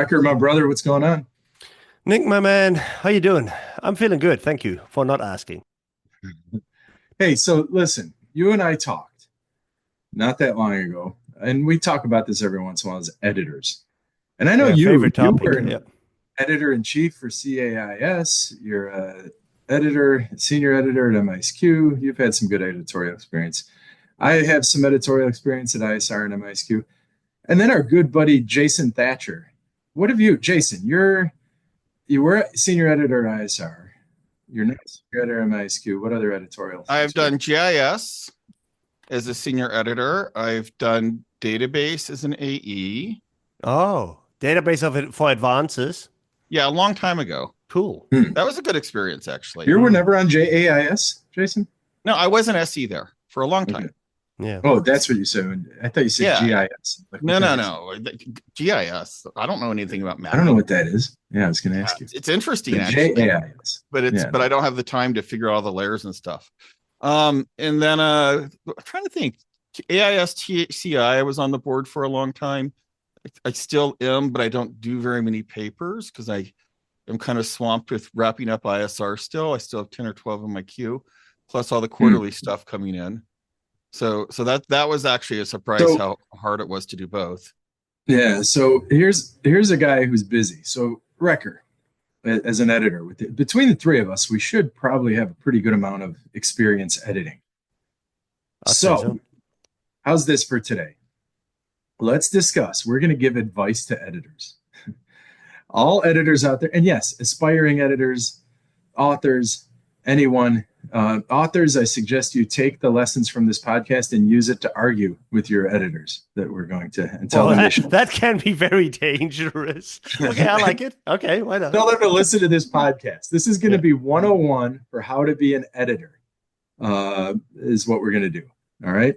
Recker, my brother, what's going on? Nick, my man, how you doing? I'm feeling good. Thank you for not asking. Hey, so listen, you and I talked not that long ago, and we talk about this every once in a while as editors. And I know Yeah, you favorite you topic. were an Yeah. editor in chief for CAIS. You're a editor, senior editor at MISQ. You've had some good editorial experience. I have some editorial experience at ISR and MISQ. And then our good buddy Jason Thatcher. What have you, Jason? You were a senior editor at ISR. You're not senior editor at MISQ. What other editorial I've things? done GIS as a senior editor. I've done database as an AE. Oh, database of it for advances. Yeah, a long time ago. Cool. That was a good experience, actually. You were never on JAIS, Jason? No, I was an SE there for a long time. Okay. Yeah. Oh, that's what you said. I thought you said Yeah. GIS. Like, No, what no, that is. no. GIS. I don't know anything about math. I don't know what that is. Yeah, I was going to ask you. It's interesting, The actually. JAIS. But Yeah. I don't have the time to figure out all the layers and stuff. And then I'm trying to think. AIS THCI, I was on the board for a long time. I still am, but I don't do very many papers because I am kind of swamped with wrapping up ISR still. I still have 10 or 12 in my queue, plus all the quarterly stuff coming in. So that was actually a surprise how hard it was to do both. Yeah. So here's a guy who's busy. So Recker, as an editor, between the three of us, we should probably have a pretty good amount of experience editing. So how's this for today? Let's discuss. We're going to give advice to editors. All editors out there, and yes, aspiring editors, authors, anyone. Authors, I suggest you take the lessons from this podcast and use it to argue with your editors that we're going to and tell them that can be very dangerous. Okay, I like it. Okay, why not? Tell them to listen to this podcast. This is going to be 101 for how to be an editor, is what we're going to do. All right.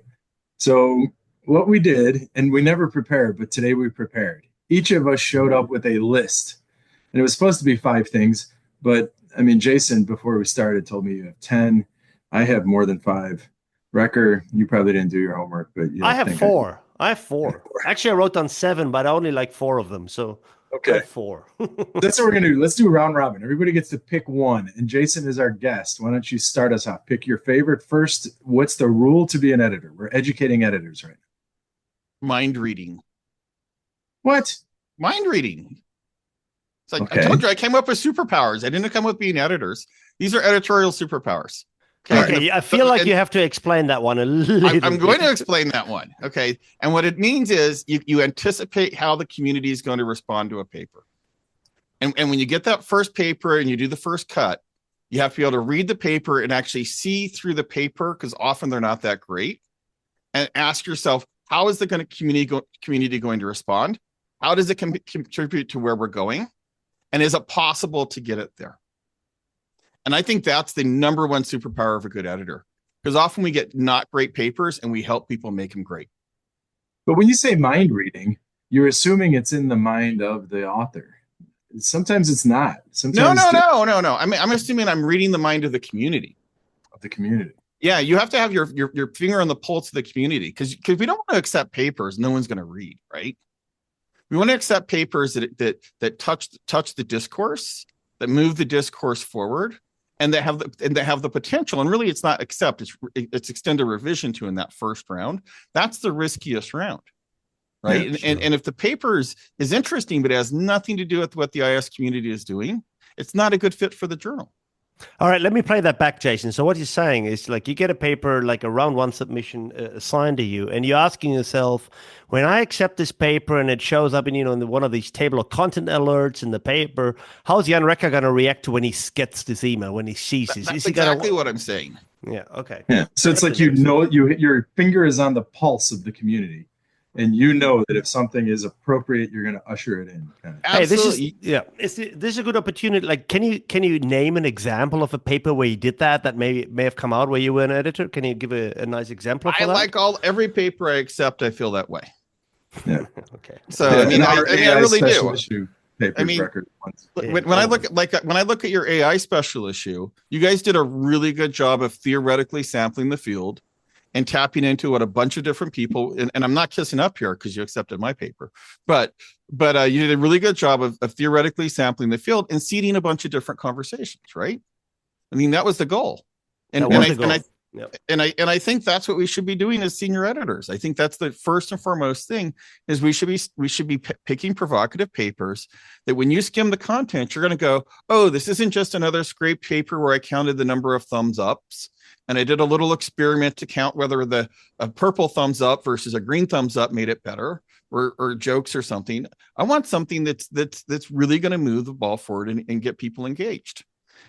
So what we did, and we never prepared, but today we prepared. Each of us showed up with a list, and it was supposed to be 5 things, but I mean, Jason, before we started, told me you have 10. I have more than 5. Recker, you probably didn't do your homework, but I have 4. I have 4. Actually, I wrote down 7, but I only like 4 of them. So okay, I have 4. That's what we're gonna do. Let's do round robin. Everybody gets to pick one, and Jason is our guest. Why don't you start us off? Pick your favorite first. What's the rule to be an editor? We're educating editors right now. Mind reading. What? Mind reading. It's like Okay. I told you, I came up with superpowers. I didn't come with being editors. These are editorial superpowers. Okay, I feel like you have to explain that one a little I'm going bit. to explain that one. Okay. And what it means is you anticipate how the community is going to respond to a paper. And when you get that first paper and you do the first cut, you have to be able to read the paper and actually see through the paper, because often they're not that great, and ask yourself, how is the community going to respond? How does it contribute to where we're going? And is it possible to get it there? And I think that's the number one superpower of a good editor, because often we get not great papers and we help people make them great. But when you say mind reading, you're assuming it's in the mind of the author. Sometimes it's not. Sometimes No. I'm assuming I'm reading the mind of the community. of the community. Yeah, you have to have your finger on the pulse of the community, because we don't want to accept papers no one's going to read, right? We want to accept papers that touch the discourse, that move the discourse forward, and that have the potential. And really, it's not accept; it's extend a revision to in that first round. That's the riskiest round, right? Yeah, and if the paper is interesting but it has nothing to do with what the IS community is doing, it's not a good fit for the journal. All right, let me play that back, Jason. So what you're saying is, like, you get a paper, like a round 1 submission assigned to you, and you're asking yourself, when I accept this paper and it shows up in one of these table of content alerts in the paper, how's Jan Recker going to react to when he gets this email, when he sees this? That's exactly what I'm saying. Yeah, okay. Yeah. So it's like, your finger is on the pulse of the community, and you know that if something is appropriate, you're going to usher it in. Kind of. Hey, this is a good opportunity. Like, can you name an example of a paper where you did that may have come out where you were an editor? Can you give a nice example of that? Like every paper I accept, I feel that way. Yeah. Okay. So I really do. Issue when I look at your AI special issue, you guys did a really good job of theoretically sampling the field and tapping into what a bunch of different people, and I'm not kissing up here because you accepted my paper, but you did a really good job of theoretically sampling the field and seeding a bunch of different conversations, right? I mean, that was the goal. And I think that's what we should be doing as senior editors. I think that's the first and foremost thing is we should be picking provocative papers that when you skim the content, you're going to go, oh, this isn't just another scraped paper where I counted the number of thumbs ups and I did a little experiment to count whether a purple thumbs up versus a green thumbs up made it better, or jokes or something. I want something that's really going to move the ball forward and get people engaged.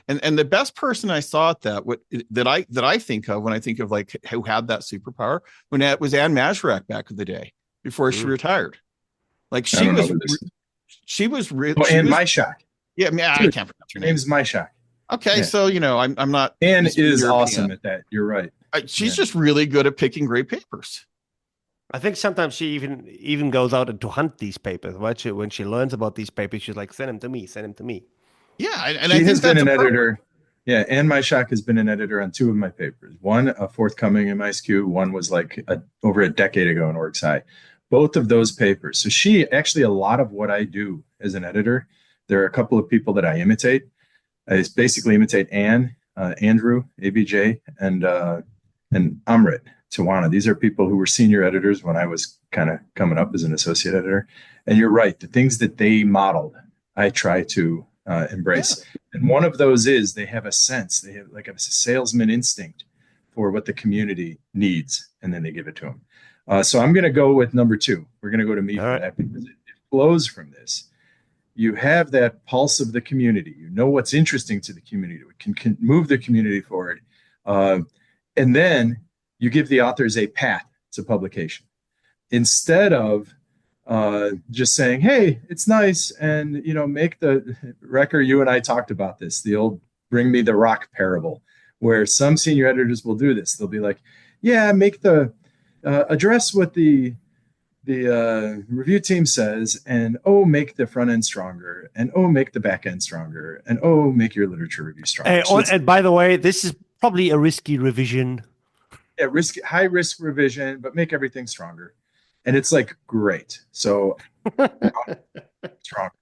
And the best person I saw at that I think of when I think of like who had that superpower when that was Anne Majerak back in the day before she retired. Like she was Anne Majerak. Yeah, I can't pronounce her name. Name's Majerak. Okay, yeah. So I'm not. Anne is awesome at that. You're right. She's just really good at picking great papers. I think sometimes she even goes out to hunt these papers. Right? When she learns about these papers, she's like, "Send them to me. Send them to me." Yeah, and she has been an editor. Yeah, Anne Majerak has been an editor on 2 of my papers. One, a forthcoming in MySQ. One was like over a decade ago in OrgSci. Both of those papers. So she actually, a lot of what I do as an editor, there are a couple of people that I imitate. I basically imitate Anne, Andrew, ABJ, and Amrit Tawana. These are people who were senior editors when I was kind of coming up as an associate editor. And you're right, the things that they modeled, I try to embrace. Yeah. And one of those is they have a sense, they have like a salesman instinct for what the community needs, and then they give it to them. So I'm going to go with number 2. We're going to go to me for that because it flows from this. You have that pulse of the community. You know what's interesting to the community. We can move the community forward. And then you give the authors a path to publication. Instead of just saying, hey, it's nice. And, make the Recker, you and I talked about this, the old bring me the rock parable, where some senior editors will do this. They'll be like, yeah, make the address what the review team says, and make the front end stronger, and make the back end stronger, and make your literature review stronger. And by the way, this is probably a risky revision. Yeah, high risk revision, but make everything stronger. And it's like, great. So stronger.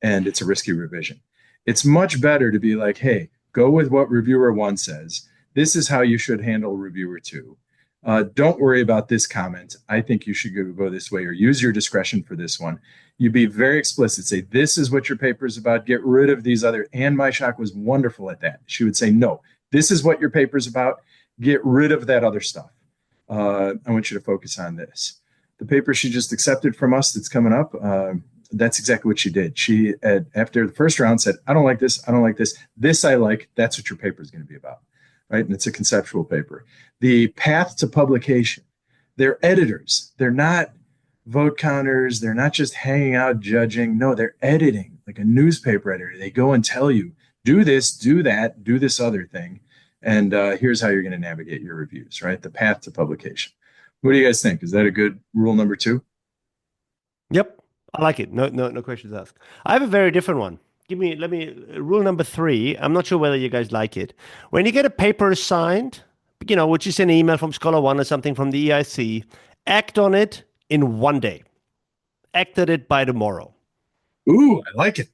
And it's a risky revision. It's much better to be like, hey, go with what reviewer 1 says. This is how you should handle reviewer 2. Don't worry about this comment. I think you should go this way, or use your discretion for this one. You be very explicit. Say, this is what your paper is about. Get rid of these other. Anne Majerak was wonderful at that. She would say, no, this is what your paper is about. Get rid of that other stuff. I want you to focus on this. The paper she just accepted from us that's coming up, that's exactly what she did. She, after the first round, said, I don't like this. I don't like this. This I like. That's what your paper is going to be about. Right? And it's a conceptual paper. The path to publication, they're editors. They're not vote counters. They're not just hanging out judging. No, they're editing like a newspaper editor. They go and tell you, do this, do that, do this other thing. And here's how you're going to navigate your reviews, right? The path to publication. What do you guys think? Is that a good rule number 2? Yep. I like it. No questions asked. I have a very different one. Rule number 3. I'm not sure whether you guys like it. When you get a paper assigned, which is an email from Scholar One or something from the EIC, act on it in 1 day. Act on it by tomorrow. Ooh, I like it.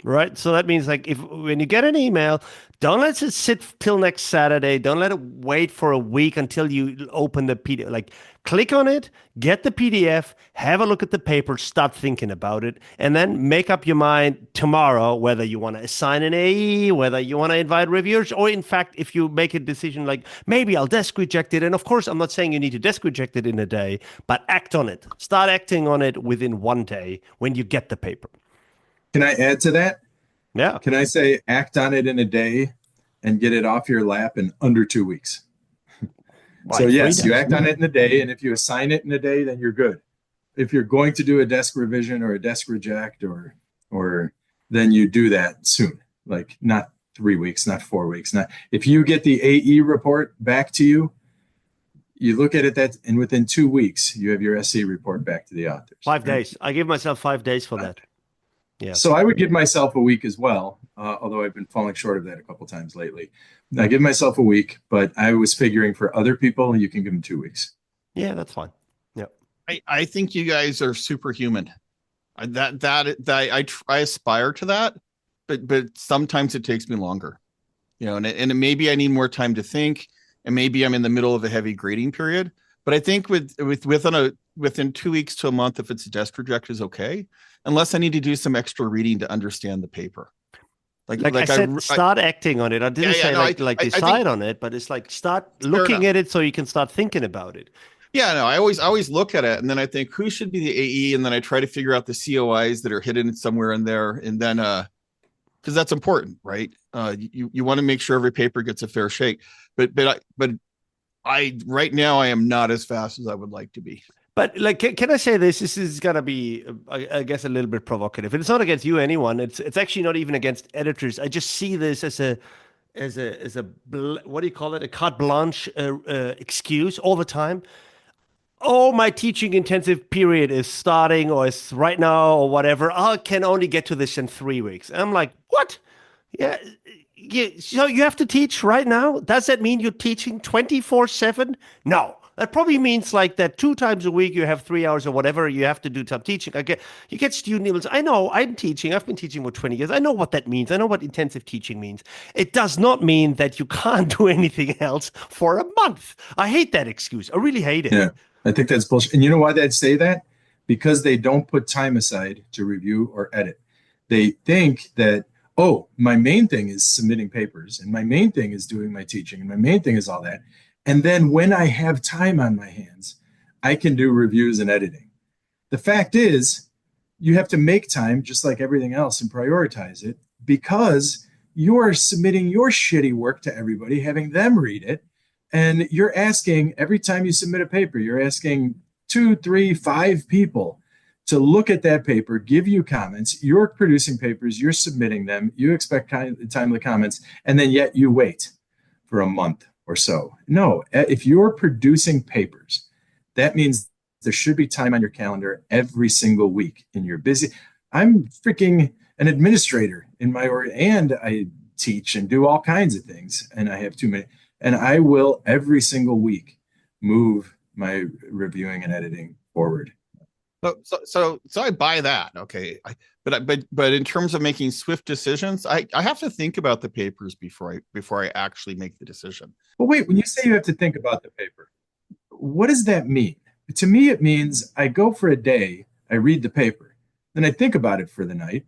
Right. So that means like when you get an email, don't let it sit till next Saturday. Don't let it wait for a week until you open the PDF. Like click on it, get the PDF, have a look at the paper, start thinking about it, and then make up your mind tomorrow whether you want to assign an AE, whether you want to invite reviewers, or in fact, if you make a decision like maybe I'll desk reject it. And of course, I'm not saying you need to desk reject it in a day, but act on it. Start acting on it within 1 day when you get the paper. Can I add to that? Yeah. Can I say act on it in a day and get it off your lap in under 2 weeks? So yes, you act on it in a day, and if you assign it in a day, then you're good. If you're going to do a desk revision or a desk reject, or then you do that soon, like not 3 weeks, not 4 weeks. Not if you get the AE report back to you, you look at it and within 2 weeks you have your SE report back to the authors. 5 days. I give myself 5 days for that. Yeah. So I would give myself a week as well, although I've been falling short of that a couple times lately. I give myself a week, but I was figuring for other people, you can give them 2 weeks. Yeah, that's fine. Yeah. I think you guys are superhuman. I aspire to that, but sometimes it takes me longer, and maybe I need more time to think, and maybe I'm in the middle of a heavy grading period. But I think within 2 weeks to a month, if it's a desk reject, is okay, unless I need to do some extra reading to understand the paper. Like I said, start acting on it. I didn't say decide on it, but it's like start looking at it so you can start thinking about it. Yeah, no, I always look at it, and then I think who should be the AE, and then I try to figure out the COIs that are hidden somewhere in there, and then because that's important, right? You want to make sure every paper gets a fair shake, but I right now I am not as fast as I would like to be. But like, can I say this? This is gonna be, I guess, a little bit provocative. And it's not against you, anyone. It's actually not even against editors. I just see this as a what do you call it? A carte blanche excuse all the time. Oh, my teaching intensive period is starting, or is right now, or whatever. I can only get to this in 3 weeks. I'm like, what? Yeah. So you have to teach right now? Does that mean you're teaching 24/7? No. That probably means like that 2 times a week you have 3 hours or whatever you have to do some teaching. You get student emails. I know I'm teaching. I've been teaching for 20 years. I know what that means. I know what intensive teaching means. It does not mean that you can't do anything else for a month. I hate that excuse. I really hate it. Yeah, I think that's bullshit. And you know why they'd say that? Because they don't put time aside to review or edit. They think that, oh, my main thing is submitting papers, and my main thing is doing my teaching, and my main thing is all that. And then when I have time on my hands, I can do reviews and editing. The fact is, you have to make time just like everything else and prioritize it, because you are submitting your shitty work to everybody, having them read it. And you're asking, every time you submit a paper, you're asking 2, 3, 5 people to look at that paper, give you comments. You're producing papers, you're submitting them, you expect timely comments, and then yet you wait for a month or so. No, if you're producing papers, that means there should be time on your calendar every single week. And you're busy. I'm freaking an administrator in my org, and I teach and do all kinds of things, and I have too many. And I will every single week move my reviewing and editing forward. So I buy that. Okay. But in terms of making swift decisions, I have to think about the papers before I actually make the decision. Well, wait, when you say you have to think about the paper, what does that mean? To me, it means I go for a day, I read the paper, then I think about it for the night.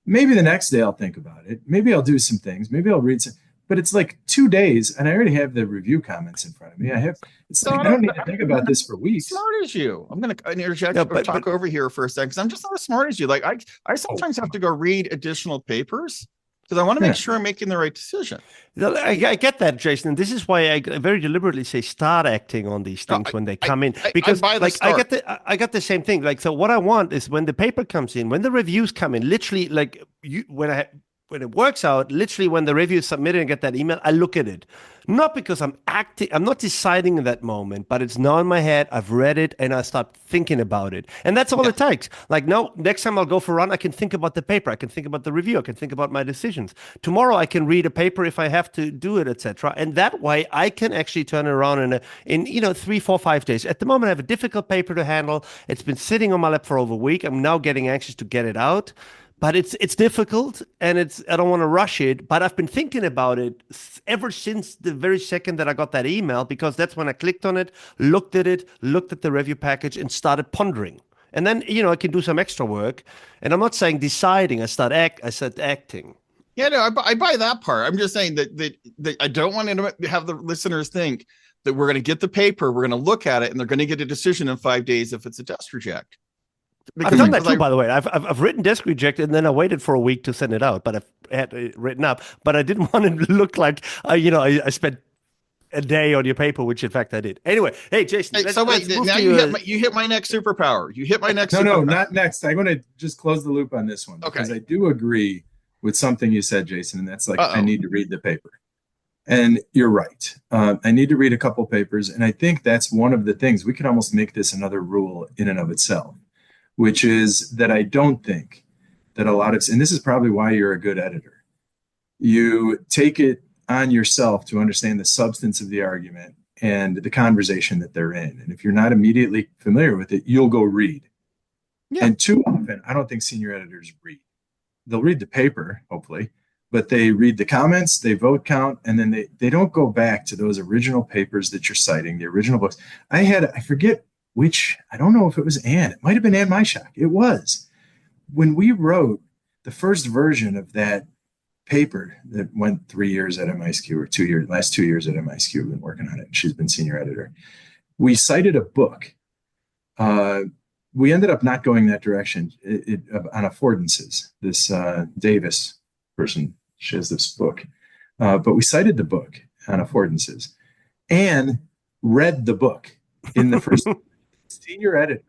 Maybe the next day I'll think about it. Maybe I'll do some things. Maybe I'll read some. But it's like 2 days, and I already have the review comments in front of me. I don't need to think about this for weeks. Smart as you. I'm going to interject or talk over here for a second, because I'm just not as smart as you. Like I sometimes have to go read additional papers because I want to make sure I'm making the right decision. I get that, Jason. And this is why I very deliberately say start acting on these things when they come in. Because I get the same thing. Like, so what I want is when the paper comes in, when the reviews come in, literally like when it works out, literally when the review is submitted and get that email, I look at it. Not because I'm not deciding in that moment, but it's now in my head, I've read it, and I start thinking about it. And that's all it takes. Like, no, next time I'll go for a run, I can think about the paper, I can think about the review, I can think about my decisions. Tomorrow I can read a paper if I have to do it, etc. And that way I can actually turn it around in 3, 4, 5 days. At the moment I have a difficult paper to handle. It's been sitting on my lap for over a week. I'm now getting anxious to get it out. But it's difficult, and I don't want to rush it. But I've been thinking about it ever since the very second that I got that email, because that's when I clicked on it, looked at the review package, and started pondering. And then I can do some extra work. And I'm not saying deciding. I said acting. Yeah, no, I buy that part. I'm just saying that I don't want to have the listeners think that we're going to get the paper, we're going to look at it, and they're going to get a decision in 5 days if it's a desk reject. I've done that too, by the way. I've written desk reject, and then I waited for a week to send it out, but I've had it written up. But I didn't want it to look like I spent a day on your paper, which in fact I did. Anyway, hey Jason. You hit my next superpower. You hit my next. No, not next. I'm going to just close the loop on this one, because I do agree with something you said, Jason, and that's like I need to read the paper. And you're right. I need to read a couple papers, and I think that's one of the things. We could almost make this another rule in and of itself, which is that I don't think that a lot of, and this is probably why you're a good editor, you take it on yourself to understand the substance of the argument and the conversation that they're in. And if you're not immediately familiar with it, you'll go read. Yeah. And too often, I don't think senior editors read. They'll read the paper, hopefully, but they read the comments, they vote count, and then they don't go back to those original papers that you're citing, the original books. I forget which, I don't know if it was Anne. It might have been Anne Myshak. It was. When we wrote the first version of that paper that went 3 years at MISQ, or 2 years, last 2 years at MISQ, we've been working on it. She's been senior editor. We cited a book. We ended up not going that direction on affordances. This Davis person, she has this book. But we cited the book on affordances and read the book in the first senior editor.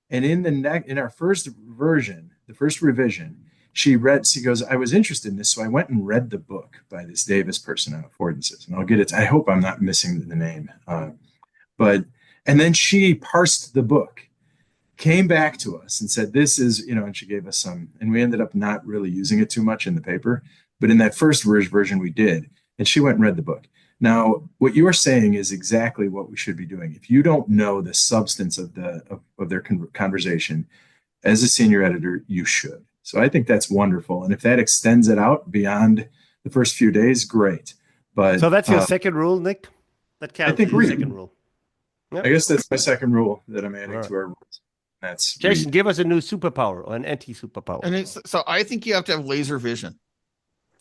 And in our first version, the first revision, she goes, I was interested in this, so I went and read the book by this Davis person on affordances. And I'll get it. I hope I'm not missing the name. And then she parsed the book, came back to us and said, this is, and she gave us some, and we ended up not really using it too much in the paper. But in that first version, we did. And she went and read the book. Now, what you are saying is exactly what we should be doing. If you don't know the substance of their conversation as a senior editor, you should. So I think that's wonderful. And if that extends it out beyond the first few days, great. But so that's your second rule, Nick? That counts. I think your second rule. Yep. I guess that's my second rule that I'm adding to our rules. That's Jason, give us a new superpower or an anti-superpower. And so I think you have to have laser vision.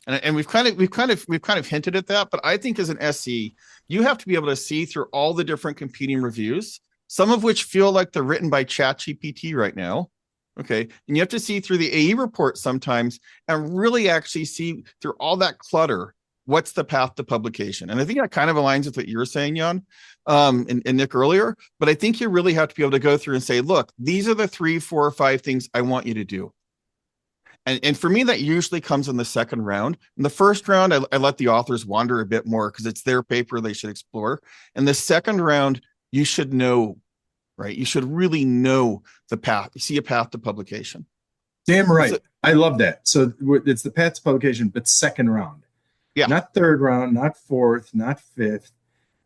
And we've kind of hinted at that, but I think as an SE, you have to be able to see through all the different competing reviews, some of which feel like they're written by ChatGPT right now. Okay. And you have to see through the AE report sometimes and really actually see through all that clutter, what's the path to publication. And I think that kind of aligns with what you were saying, Jan, and Nick earlier, but I think you really have to be able to go through and say, look, these are the 3, 4, or 5 things I want you to do. And for me, that usually comes in the second round. In the first round, I let the authors wander a bit more because it's their paper they should explore. In the second round, you should know, right? You should really know the path. You see a path to publication. Damn right. I love that. So it's the path to publication, but second round. Yeah. Not third round, not fourth, not fifth.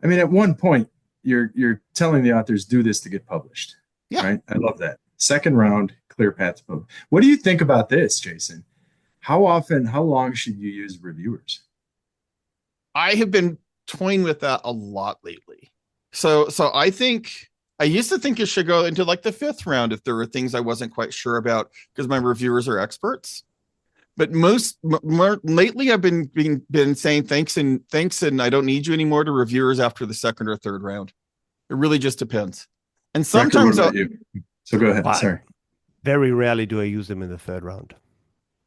I mean, at one point, you're telling the authors, do this to get published. Yeah. Right? I love that. Second round, clear path to publish. What do you think about this, Jason? How long should you use reviewers? I have been toying with that a lot lately. So I think I used to think it should go into like the 5th round if there were things I wasn't quite sure about because my reviewers are experts. But more lately, I've been saying thanks and I don't need you anymore to reviewers after the 2nd or 3rd round. It really just depends. And sometimes So go ahead. Sorry. Very rarely do I use them in the 3rd round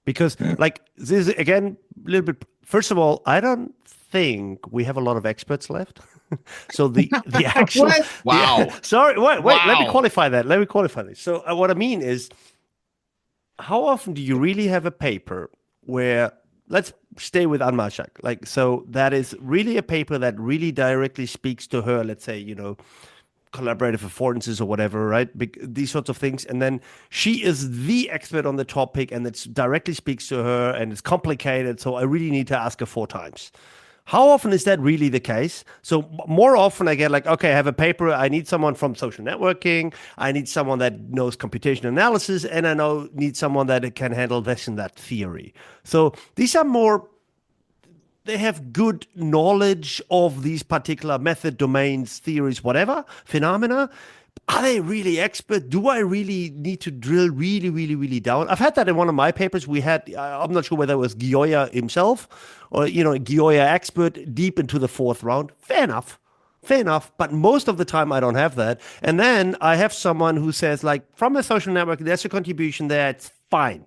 because like this is, again, a little bit. First of all, I don't think we have a lot of experts left. So the actual wow. Sorry, wait. Wow. Let me qualify this. So what I mean is, how often do you really have a paper where, let's stay with Anne Myshak, like, so that is really a paper that really directly speaks to her, let's say, collaborative affordances or whatever, right? These sorts of things. And then she is the expert on the topic and it directly speaks to her and it's complicated. So I really need to ask her 4 times. How often is that really the case? So more often I get like, okay, I have a paper. I need someone from social networking. I need someone that knows computation analysis. And I need someone that can handle this and that theory. So these are more, they have good knowledge of these particular method, domains, theories, whatever, phenomena. Are they really expert? Do I really need to drill really, really, really down? I've had that in one of my papers. We had, I'm not sure whether it was Gioia himself or, Gioia expert deep into the 4th round. Fair enough. But most of the time I don't have that. And then I have someone who says, like, from a social network, there's a contribution there. It's fine.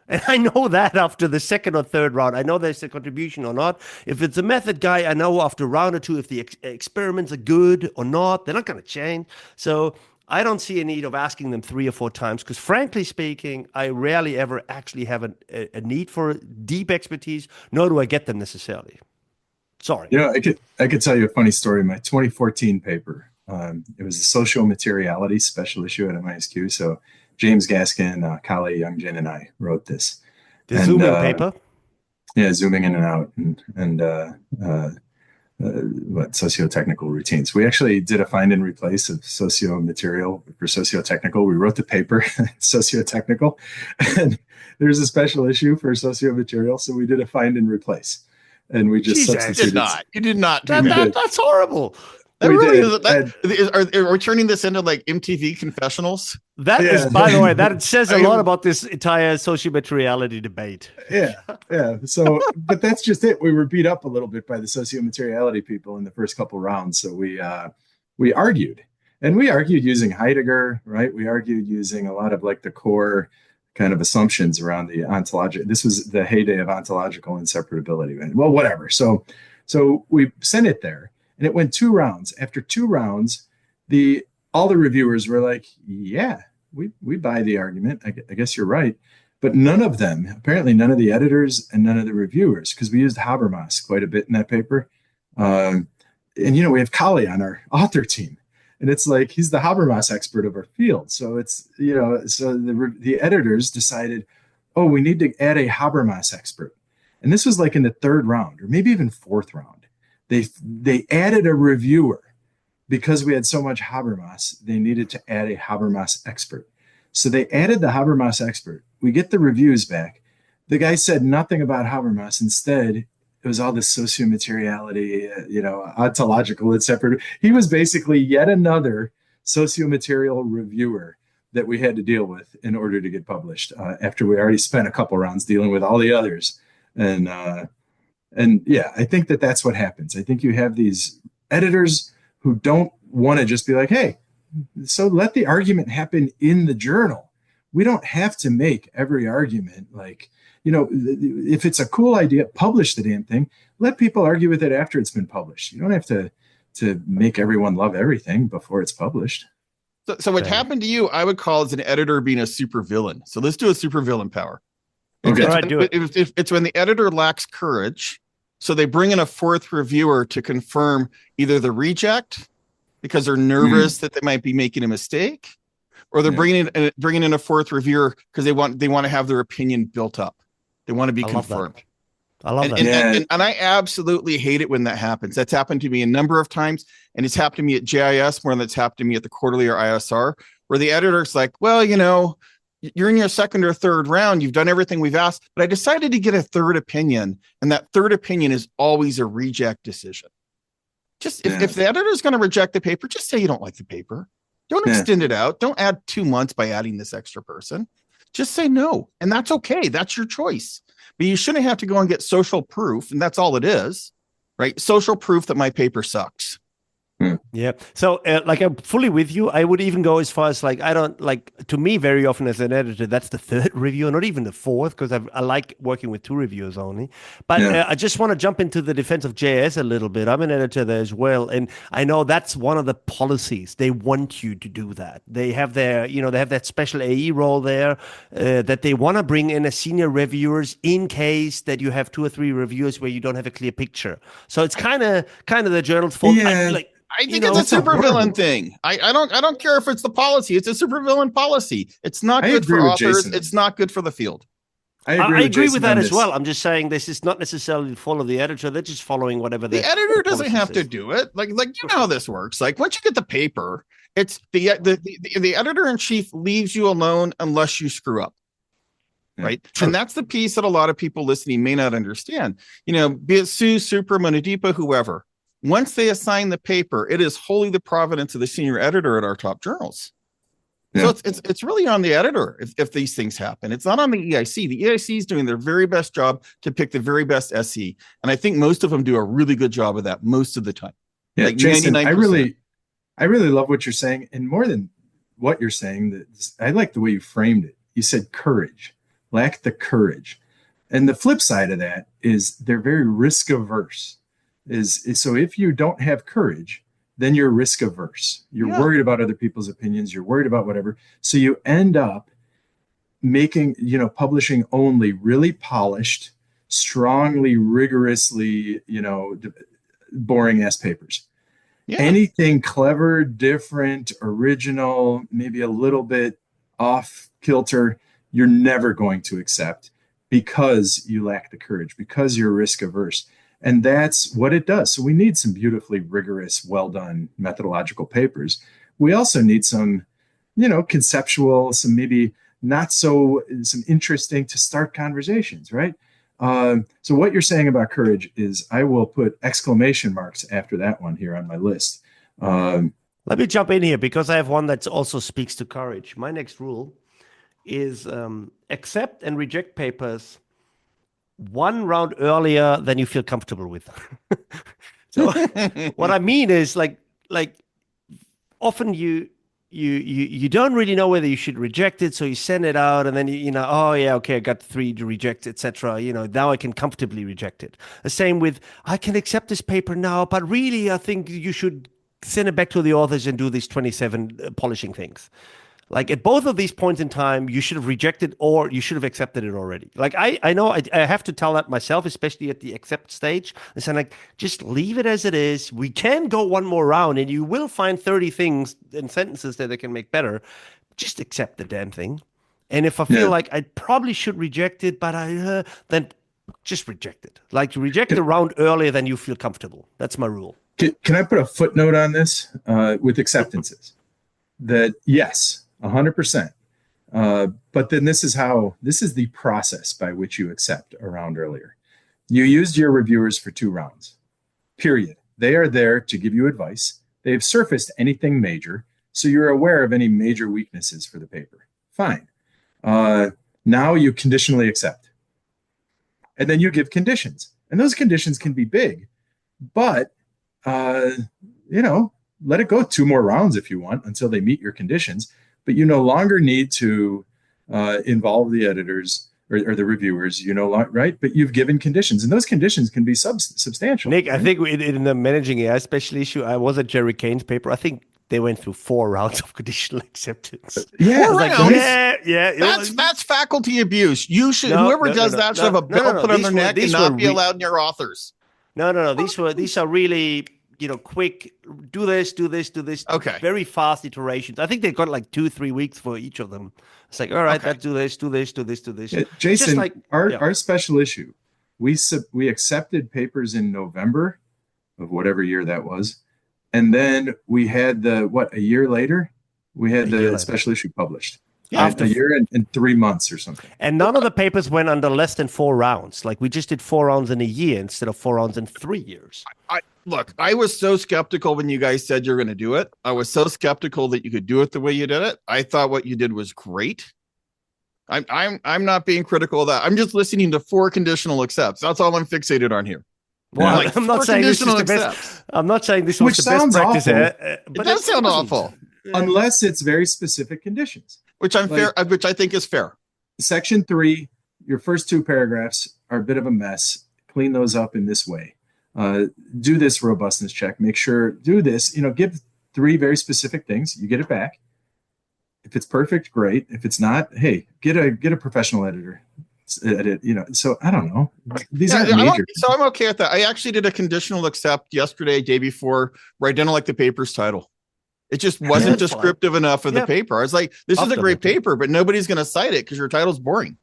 And I know that after the 2nd or 3rd round, I know there's a contribution or not. If it's a method guy, I know after a round or 2 if the experiments are good or not. They're not going to change. So I don't see a need of asking them 3 or 4 times because, frankly speaking, I rarely ever actually have a need for deep expertise, nor do I get them necessarily. Sorry. I could tell you a funny story. My 2014 paper, it was the social materiality special issue at MISQ. So James Gaskin, Kali Youngjin, and I wrote this. The Zoom-in paper? Yeah, zooming in and out, what socio-technical routines. We actually did a find and replace of socio-material for socio-technical. We wrote the paper socio-technical, and there's a special issue for socio-material, so we did a find and replace, and we just substituted. You did not do that. That's horrible. That really is. Are we turning this into like MTV confessionals? That is, by the way, that says a lot about this entire socio-materiality debate. Yeah. So, but that's just it. We were beat up a little bit by the socio-materiality people in the first couple rounds. So we argued, and we argued using Heidegger, right? We argued using a lot of like the core kind of assumptions around the ontological. This was the heyday of ontological inseparability. Well, whatever. So we sent it there. And it went 2 rounds. After 2 rounds, all the reviewers were like, yeah, we buy the argument. I guess you're right. But none of them, apparently none of the editors and none of the reviewers, because we used Habermas quite a bit in that paper. And, we have Kali on our author team. And it's like, he's the Habermas expert of our field. So it's, so the editors decided, oh, we need to add a Habermas expert. And this was like in the 3rd round or maybe even 4th round. They added a reviewer because we had so much Habermas. They needed to add a Habermas expert. So they added the Habermas expert. We get the reviews back. The guy said nothing about Habermas. Instead, it was all this socio-materiality, ontological, etc. He was basically yet another socio-material reviewer that we had to deal with in order to get published after we already spent a couple rounds dealing with all the others. And yeah, I think that's what happens. I think you have these editors who don't want to just be like, hey, so let the argument happen in the journal. We don't have to make every argument like, if it's a cool idea, publish the damn thing. Let people argue with it after it's been published. You don't have to make everyone love everything before it's published. So what happened to you, I would call as an editor being a supervillain. So let's do a supervillain power. Okay. It's when the editor lacks courage. So they bring in a 4th reviewer to confirm either the reject because they're nervous that they might be making a mistake, or they're bringing in a 4th reviewer because they want to have their opinion built up. They want to be confirmed. I love that. And I absolutely hate it when that happens. That's happened to me a number of times, and it's happened to me at JIS more than it's happened to me at the quarterly or ISR, where the editor's like, well, you're in your 2nd or 3rd round. You've done everything we've asked, but I decided to get a 3rd opinion. And that 3rd opinion is always a reject decision. If the editor is going to reject the paper, just say you don't like the paper. Don't extend it out. Don't add 2 months by adding this extra person. Just say no. And that's okay. That's your choice. But you shouldn't have to go and get social proof. And that's all it is, right? Social proof that my paper sucks. Yeah. So I'm fully with you. I would even go as far as to me, very often as an editor, that's the 3rd review, not even the 4th, because I like working with 2 reviewers only. But I just want to jump into the defense of JS a little bit. I'm an editor there as well. And I know that's one of the policies. They want you to do that. They have they have that special AE role there that they want to bring in as senior reviewers in case that you have 2 or 3 reviewers where you don't have a clear picture. So it's kind of the journal's fault. Yeah. I think it's a supervillain thing. I don't care if it's the policy. It's a supervillain policy. It's not good for authors. It's not good for the field. I agree with that as well. I'm just saying this is not necessarily the fault of the editor. They're just following whatever the editor doesn't have to do it. Like how this works. Like once you get the paper, it's the editor in chief leaves you alone unless you screw up. Right. True. And that's the piece that a lot of people listening may not understand. Be it Sue, Super, Monodeepa, whoever. Once they assign the paper, it is wholly the providence of the senior editor at our top journals. So it's really on the editor if these things happen. It's not on the EIC. The EIC is doing their very best job to pick the very best SE. And I think most of them do a really good job of that most of the time. Yeah, Jason, 99%. I really love what you're saying. And more than what you're saying, I like the way you framed it. You said courage, lack the courage. And the flip side of that is they're very risk averse. So if you don't have courage, then you're risk averse. You're worried about other people's opinions. You're worried about whatever. So you end up publishing only really polished, strongly, rigorously, boring ass papers. Yeah. Anything clever, different, original, maybe a little bit off kilter, you're never going to accept. because you lack the courage, because you're risk averse. And that's what it does. So we need some beautifully rigorous, well done methodological papers. We also need some, conceptual, some maybe not so, some interesting to start conversations, right? So what you're saying about courage is I will put exclamation marks after that one here on my list. Let me jump in here because I have one that also speaks to courage. My next rule is accept and reject papers one round earlier than you feel comfortable with. So what I mean is like often you don't really know whether you should reject it, so you send it out, and then oh yeah, okay, I got 3 to reject, etc. Now I can comfortably reject it. The same with I can accept this paper now, but really I think you should send it back to the authors and do these 27 polishing things. Like at both of these points in time, you should have rejected or you should have accepted it already. Like I know I have to tell that myself, especially at the accept stage. I say like, just leave it as it is. We can go one more round and you will find 30 things and sentences that they can make better. Just accept the damn thing. And if I feel like I probably should reject it, but then just reject it. Like reject the round earlier than you feel comfortable. That's my rule. Can I put a footnote on this with acceptances? That yes, 100%. But then this is the process by which you accept a round earlier. You used your reviewers for 2 rounds, period. They are there to give you advice. They've surfaced anything major, so you're aware of any major weaknesses for the paper. Fine. Now you conditionally accept. And then you give conditions. And those conditions can be big, but, let it go 2 more rounds if you want until they meet your conditions. But you no longer need to involve the editors or the reviewers, right? But you've given conditions, and those conditions can be substantial. Nick, I think in the managing AI special issue, I was at Jerry Kane's paper. I think they went through 4 rounds of conditional acceptance. Yeah, That's faculty abuse. You should whoever does that should have a belt put on their neck and not be allowed near authors. No. These are really quick. Do this. Okay. Very fast iterations. I think they got like 2-3 weeks for each of them. It's like, all right, let's do this. Yeah, Jason, our special issue, we accepted papers in November of whatever year that was, and then we had a year later, we had the special issue published. After a year and 3 months or something. And none of the papers went under less than 4 rounds. Like we just did 4 rounds in a year instead of 4 rounds in 3 years. Look, I was so skeptical when you guys said you're going to do it. I was so skeptical that you could do it the way you did it. I thought what you did was great. I'm not being critical of that. I'm just listening to 4 conditional accepts. That's all I'm fixated on here. Well, I'm not saying this is the best. I'm not saying this was the best practice. But it does sound awful. Unless it's very specific conditions. Which which I think is fair. Section 3, your first 2 paragraphs are a bit of a mess. Clean those up in this way. Do this robustness check. Make sure, do this. Give 3 very specific things. You get it back. If it's perfect, great. If it's not, hey, get a professional editor. Edit. So I don't know. These aren't major. So I'm okay with that. I actually did a conditional accept yesterday, day before, where I didn't like the paper's title. It just wasn't descriptive enough of the paper. I was like, this is a great paper, but nobody's going to cite it because your title's boring.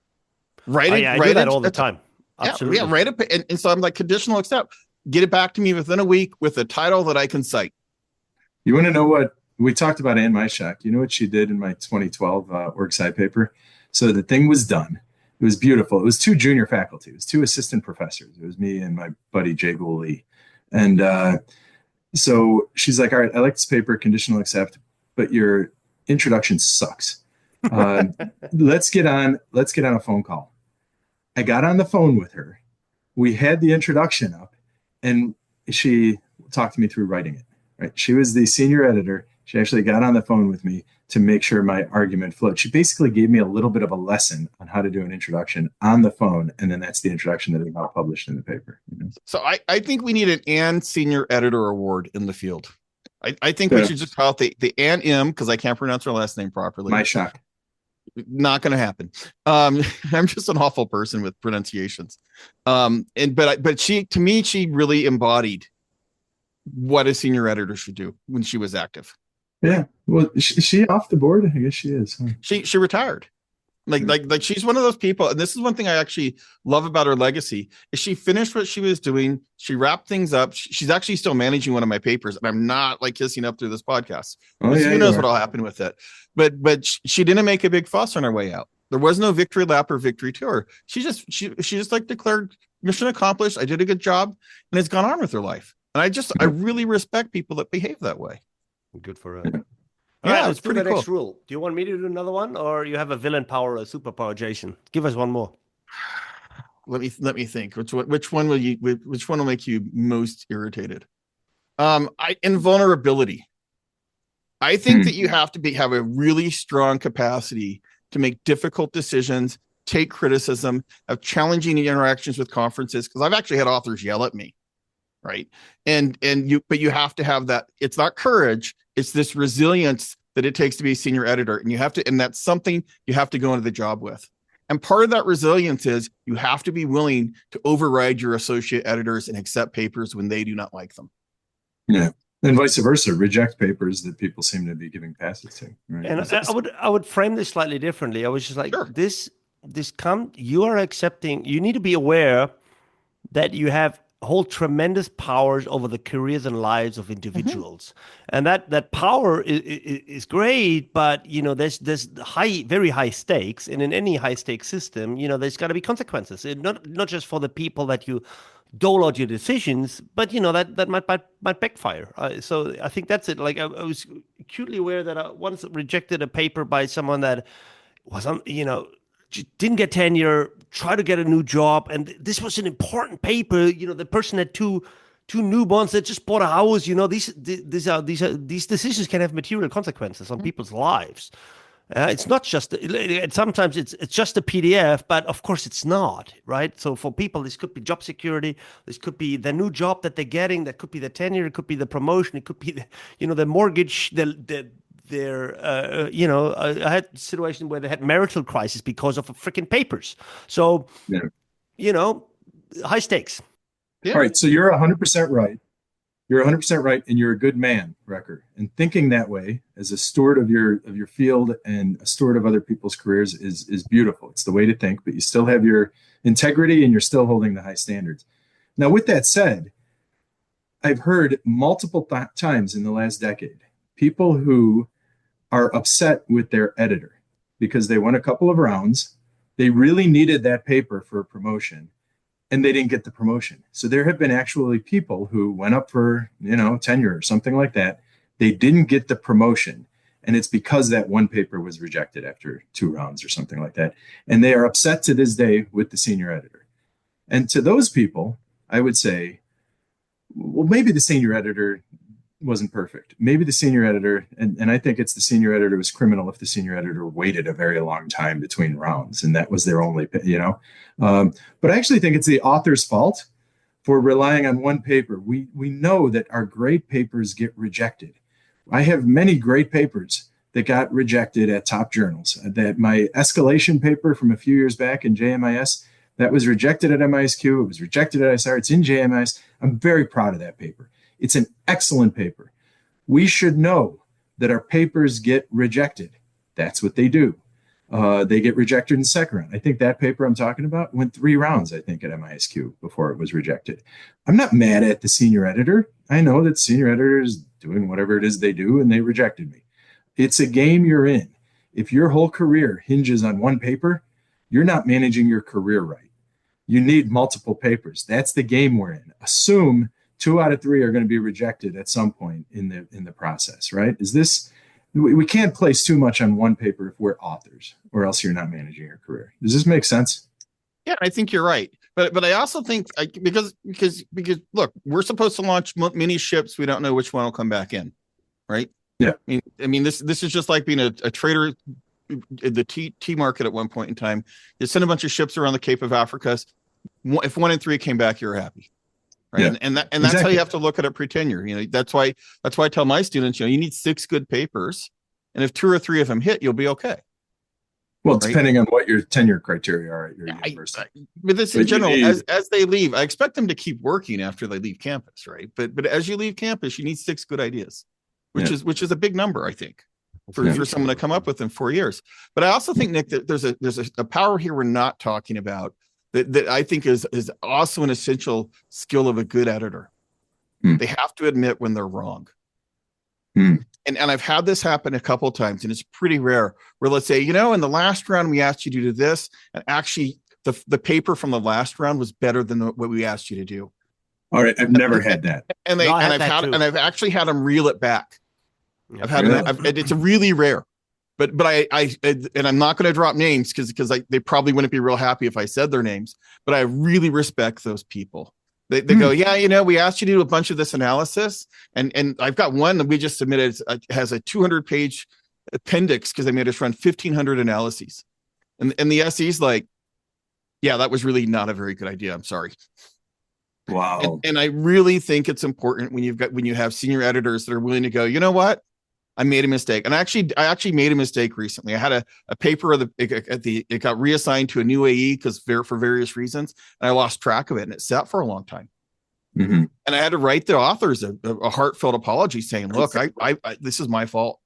I do that all the time. Absolutely. Yeah, write it. And so I'm like, conditional accept. Get it back to me within a week with a title that I can cite. You want to know what we talked about Anne Myshak? You know what she did in my 2012 worksite paper? So the thing was done. It was beautiful. It was 2 junior faculty. It was 2 assistant professors. It was me and my buddy, Jay Gooley. And so she's like, all right, I like this paper, conditional accept, but your introduction sucks. Let's get on a phone call. I got on the phone with her. We had the introduction up, and she talked me through writing it. Right? She was the senior editor. She actually got on the phone with me to make sure my argument flowed. She basically gave me a little bit of a lesson on how to do an introduction on the phone, and then that's the introduction that is now published in the paper. So I think we need an Ann Senior Editor Award in the field. I think we should just call it the Ann M, because I can't pronounce her last name properly. Myshak. Not going to happen. I'm just an awful person with pronunciations. But she really embodied what a senior editor should do when she was active. Yeah. Well, she off the board? I guess she is. Huh? She retired. Like she's one of those people, and this is one thing I actually love about her legacy, is she finished what she was doing. She wrapped things up. She's actually still managing one of my papers, and I'm not like kissing up through this podcast. Who knows what'll happen with it. But she didn't make a big fuss on her way out. There was no victory lap or victory tour. She just like declared mission accomplished. I did a good job, and has gone on with her life. And I really respect people that behave that way. Good for her. Yeah, let's do the next rule. Do you want me to do another one, or you have a villain power or a superpower, Jason? Give us one more. Let me think. Which one will make you most irritated? Invulnerability. I think that you have to have a really strong capacity to make difficult decisions, take criticism, have challenging interactions with conferences. Because I've actually had authors yell at me, right? But you have to have that. It's not courage. It's this resilience that it takes to be a senior editor. And that's something you have to go into the job with. And part of that resilience is you have to be willing to override your associate editors and accept papers when they do not like them. Yeah. And vice versa, reject papers that people seem to be giving passes to. Right? And I would frame this slightly differently. I was just like, sure. You are accepting, you need to be aware that you hold tremendous powers over the careers and lives of individuals, and that power is great. But there's very high stakes, and in any high stakes system, there's got to be consequences. Not just for the people that you dole out your decisions, but that might backfire. So I think that's it. Like I was acutely aware that I once rejected a paper by someone that was didn't get tenure, try to get a new job, and this was an important paper. The person had two newborns that just bought a house. These decisions can have material consequences on people's lives. It's not just sometimes it's just a PDF, but of course it's not, right? So for people, this could be job security, this could be the new job that they're getting, that could be the tenure, it could be the promotion, it could be the mortgage, I had a situation where they had marital crisis because of freaking papers. So, high stakes. Yeah. All right. So you're 100% right. You're 100% right. And you're a good man, Recker. And thinking that way as a steward of your field and a steward of other people's careers is beautiful. It's the way to think, but you still have your integrity and you're still holding the high standards. Now, with that said, I've heard multiple times in the last decade, people who are upset with their editor because they won a couple of rounds. They really needed that paper for a promotion and they didn't get the promotion. So there have been actually people who went up for, tenure or something like that. They didn't get the promotion. And it's because that one paper was rejected after 2 rounds or something like that. And they are upset to this day with the senior editor. And to those people, I would say, well, maybe the senior editor wasn't perfect. Maybe the senior editor, and I think it's the senior editor was criminal if the senior editor waited a very long time between rounds and that was their only, but I actually think it's the author's fault for relying on one paper. We know that our great papers get rejected. I have many great papers that got rejected at top journals. That my escalation paper from a few years back in JMIS, that was rejected at MISQ. It was rejected at ISR. It's in JMIS. I'm very proud of that paper. It's an excellent paper. We should know that our papers get rejected. That's what they do. They get rejected in the second round. I think that paper I'm talking about went 3 rounds, I think, at MISQ before it was rejected. I'm not mad at the senior editor. I know that senior editor is doing whatever it is they do, and they rejected me. It's a game you're in. If your whole career hinges on one paper, you're not managing your career right. You need multiple papers. That's the game we're in. Assume 2 out of 3 are going to be rejected at some point in the process, right? We can't place too much on one paper if we're authors, or else you're not managing your career. Does this make sense? Yeah, I think you're right. But I also think because look, we're supposed to launch many ships. We don't know which one will come back in, right? Yeah. I mean this is just like being a trader in the tea market at one point in time. You send a bunch of ships around the Cape of Africa. If 1 in 3 came back, you're happy. Right. Yeah, and that's exactly how you have to look at it pre-tenure. That's why I tell my students, you need 6 good papers. And if 2 or 3 of them hit, you'll be okay. Well, depending on what your tenure criteria are at your university. But this in general, as they leave, I expect them to keep working after they leave campus, right? But as you leave campus, you need 6 good ideas, which is a big number, I think. for someone to come up with in 4 years. But I also think, Nick, that there's a power here we're not talking about that I think is also an essential skill of a good editor. They have to admit when they're wrong. And I've had this happen a couple of times, and it's pretty rare, where let's say, in the last round we asked you to do this, and actually the paper from the last round was better than what we asked you to do. All right, I've never had that. And I've actually had them reel it back. I've had it's really rare, but I'm not going to drop names because they probably wouldn't be real happy if I said their names. But I really respect those people. They go, we asked you to do a bunch of this analysis, and I've got one that we just submitted. It has a 200-page appendix because they made us run 1,500 analyses, and the SE's like, yeah, that was really not a very good idea. I'm sorry. Wow. And I really think it's important when you have senior editors that are willing to go, you know what? I made a mistake. And I actually made a mistake recently. I had a paper it got reassigned to a new AE for various reasons, and I lost track of it, and it sat for a long time. And I had to write the authors a heartfelt apology saying, look, I this is my fault.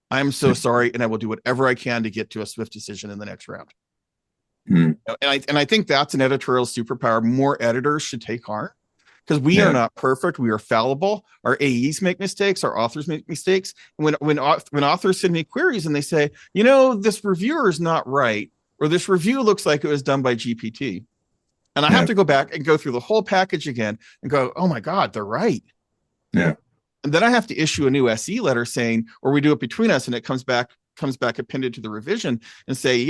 I'm so sorry, and I will do whatever I can to get to a swift decision in the next round. And I think that's an editorial superpower more editors should take heart, because we are not perfect. We are fallible. Our AEs make mistakes. Our authors make mistakes. And when authors send me queries and they say, this reviewer is not right, or this review looks like it was done by GPT, and I have to go back and go through the whole package again and go, oh my God, they're right. Yeah. And then I have to issue a new SE letter saying, or we do it between us, and it comes back appended to the revision and say,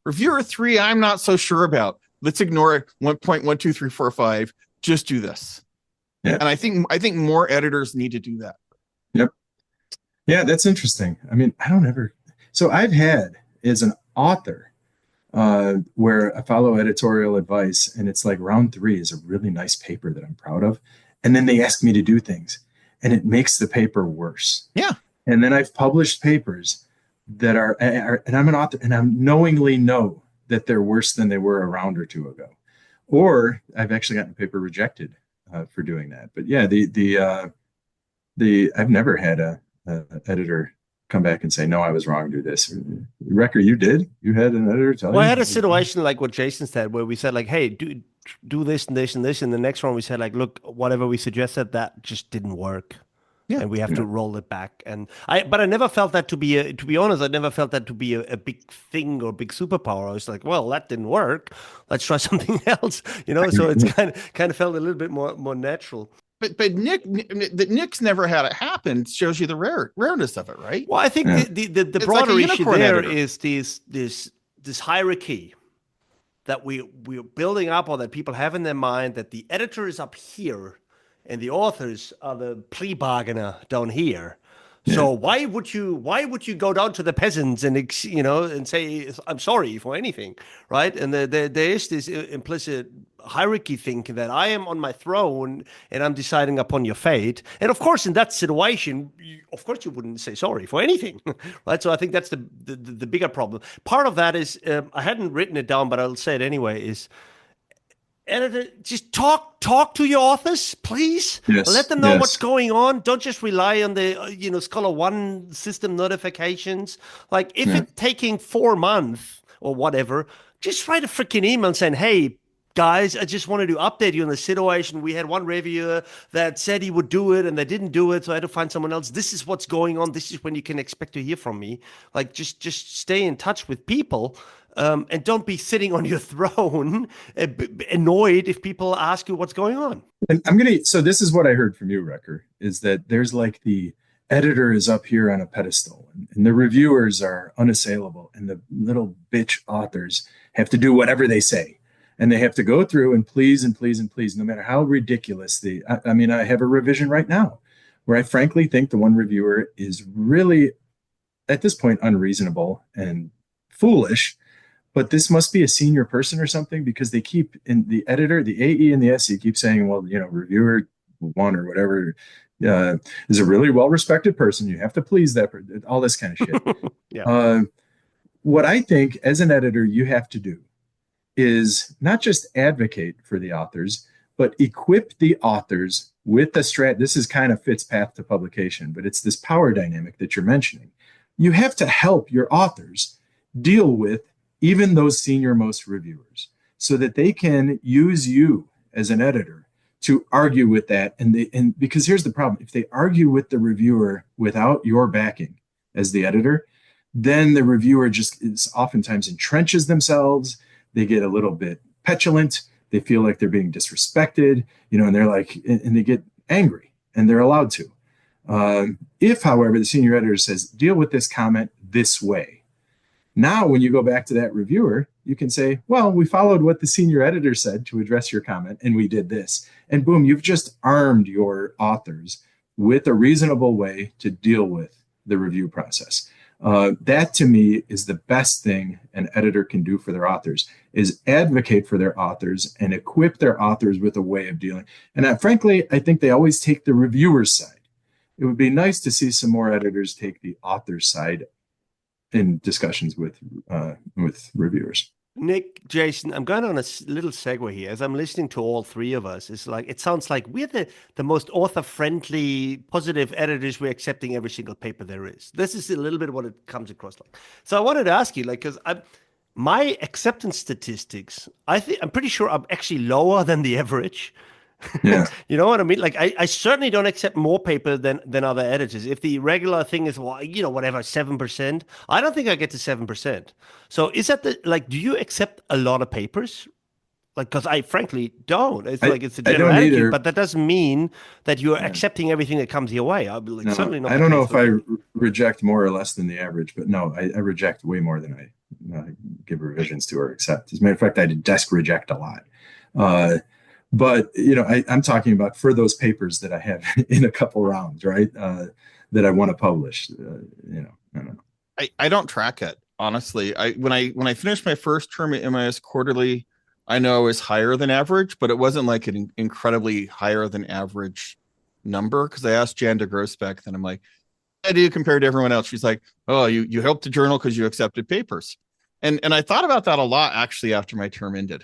reviewer 3, I'm not so sure about. Let's ignore 1.12345. Just do this. Yeah. And I think more editors need to do that. Yep. Yeah, that's interesting. I mean, so I've had as an author where I follow editorial advice, and it's like round 3 is a really nice paper that I'm proud of. And then they ask me to do things, and it makes the paper worse. Yeah. And then I've published papers that are and I'm an author, and I knowingly know that they're worse than they were a round or 2 ago. Or I've actually gotten a paper rejected for doing that. But yeah, I've never had a editor come back and say, no, I was wrong, do this. Recker, you did? You had an editor tell you? Well, I had a situation like what Jason said, where we said like, hey, do this and this and this. And the next one we said like, look, whatever we suggested, that just didn't work. Yeah. And we have to roll it back. But I never felt that to be honest, I never felt that to be a big thing or big superpower. I was like, well, that didn't work. Let's try something else. So it's kind of felt a little bit more natural. But Nick's never had it happen shows you the rareness of it, right? Well, I think the broader like issue there is this hierarchy that we're building up, or that people have in their mind, that the editor is up here and the authors are the plea bargainer down here. Yeah. So why would you go down to the peasants and say I'm sorry for anything, right? And there is this implicit hierarchy thinking that I am on my throne and I'm deciding upon your fate. And of course, in that situation, of course you wouldn't say sorry for anything, right? So I think that's the bigger problem. Part of that is I hadn't written it down, but I'll say it anyway. Is editor, just talk to your authors, please. Yes, let them know what's going on. Don't just rely on the Scholar One system notifications. Like if it's taking 4 months or whatever, just write a freaking email saying, hey, guys, I just wanted to update you on the situation. We had one reviewer that said he would do it and they didn't do it, so I had to find someone else. This is what's going on. This is when you can expect to hear from me. Like just stay in touch with people. And don't be sitting on your throne annoyed if people ask you what's going on. And so this is what I heard from you, Recker, is that there's like the editor is up here on a pedestal and the reviewers are unassailable and the little bitch authors have to do whatever they say. And they have to go through and please, no matter how ridiculous I have a revision right now where I frankly think the one reviewer is really at this point unreasonable and foolish. But this must be a senior person or something, because they keep in the editor, the AE and the SE keep saying, well, reviewer 1 or whatever is a really well-respected person. You have to please that, all this kind of shit. What I think as an editor you have to do is not just advocate for the authors, but equip the authors with the this is kind of fits path to publication, but it's this power dynamic that you're mentioning, you have to help your authors deal with even those senior most reviewers so that they can use you as an editor to argue with that. And because here's the problem, if they argue with the reviewer without your backing as the editor, then the reviewer just is oftentimes entrenches themselves. They get a little bit petulant. They feel like they're being disrespected, and they're like, and they get angry, and they're allowed to. If, however, the senior editor says, deal with this comment this way. Now, when you go back to that reviewer, you can say, well, we followed what the senior editor said to address your comment, and we did this. And boom, you've just armed your authors with a reasonable way to deal with the review process. That, to me, is the best thing an editor can do for their authors, is advocate for their authors and equip their authors with a way of dealing. And frankly, I think they always take the reviewer's side. It would be nice to see some more editors take the author's side in discussions with reviewers. Nick, Jason, I'm going on a little segue here. As I'm listening to all three of us, it sounds like we're the most author-friendly, positive editors. We're accepting every single paper there is. This is a little bit what it comes across like. So I wanted to ask you, because my acceptance statistics, I'm pretty sure I'm actually lower than the average. Yeah. You know what I mean? Like, I certainly don't accept more paper than other editors. If the regular thing is, whatever, 7%, I don't think I get to 7%. So is that do you accept a lot of papers? Because I frankly don't. It's a general attitude, but that doesn't mean that you're accepting everything that comes your way. I'll be like, certainly not. I don't know if I reject more or less than the average, but no, I reject way more than I give revisions to or accept. As a matter of fact, I desk reject a lot. But, I'm talking about for those papers that I have in a couple rounds, right, that I want to publish, I don't know. I don't track it, honestly. When I finished my first term at MIS Quarterly, I know I was higher than average, but it wasn't like an incredibly higher than average number, because I asked Jan de Grossbeck, then I'm like, I do compared to everyone else. She's like, oh, you helped the journal because you accepted papers. And I thought about that a lot, actually, after my term ended.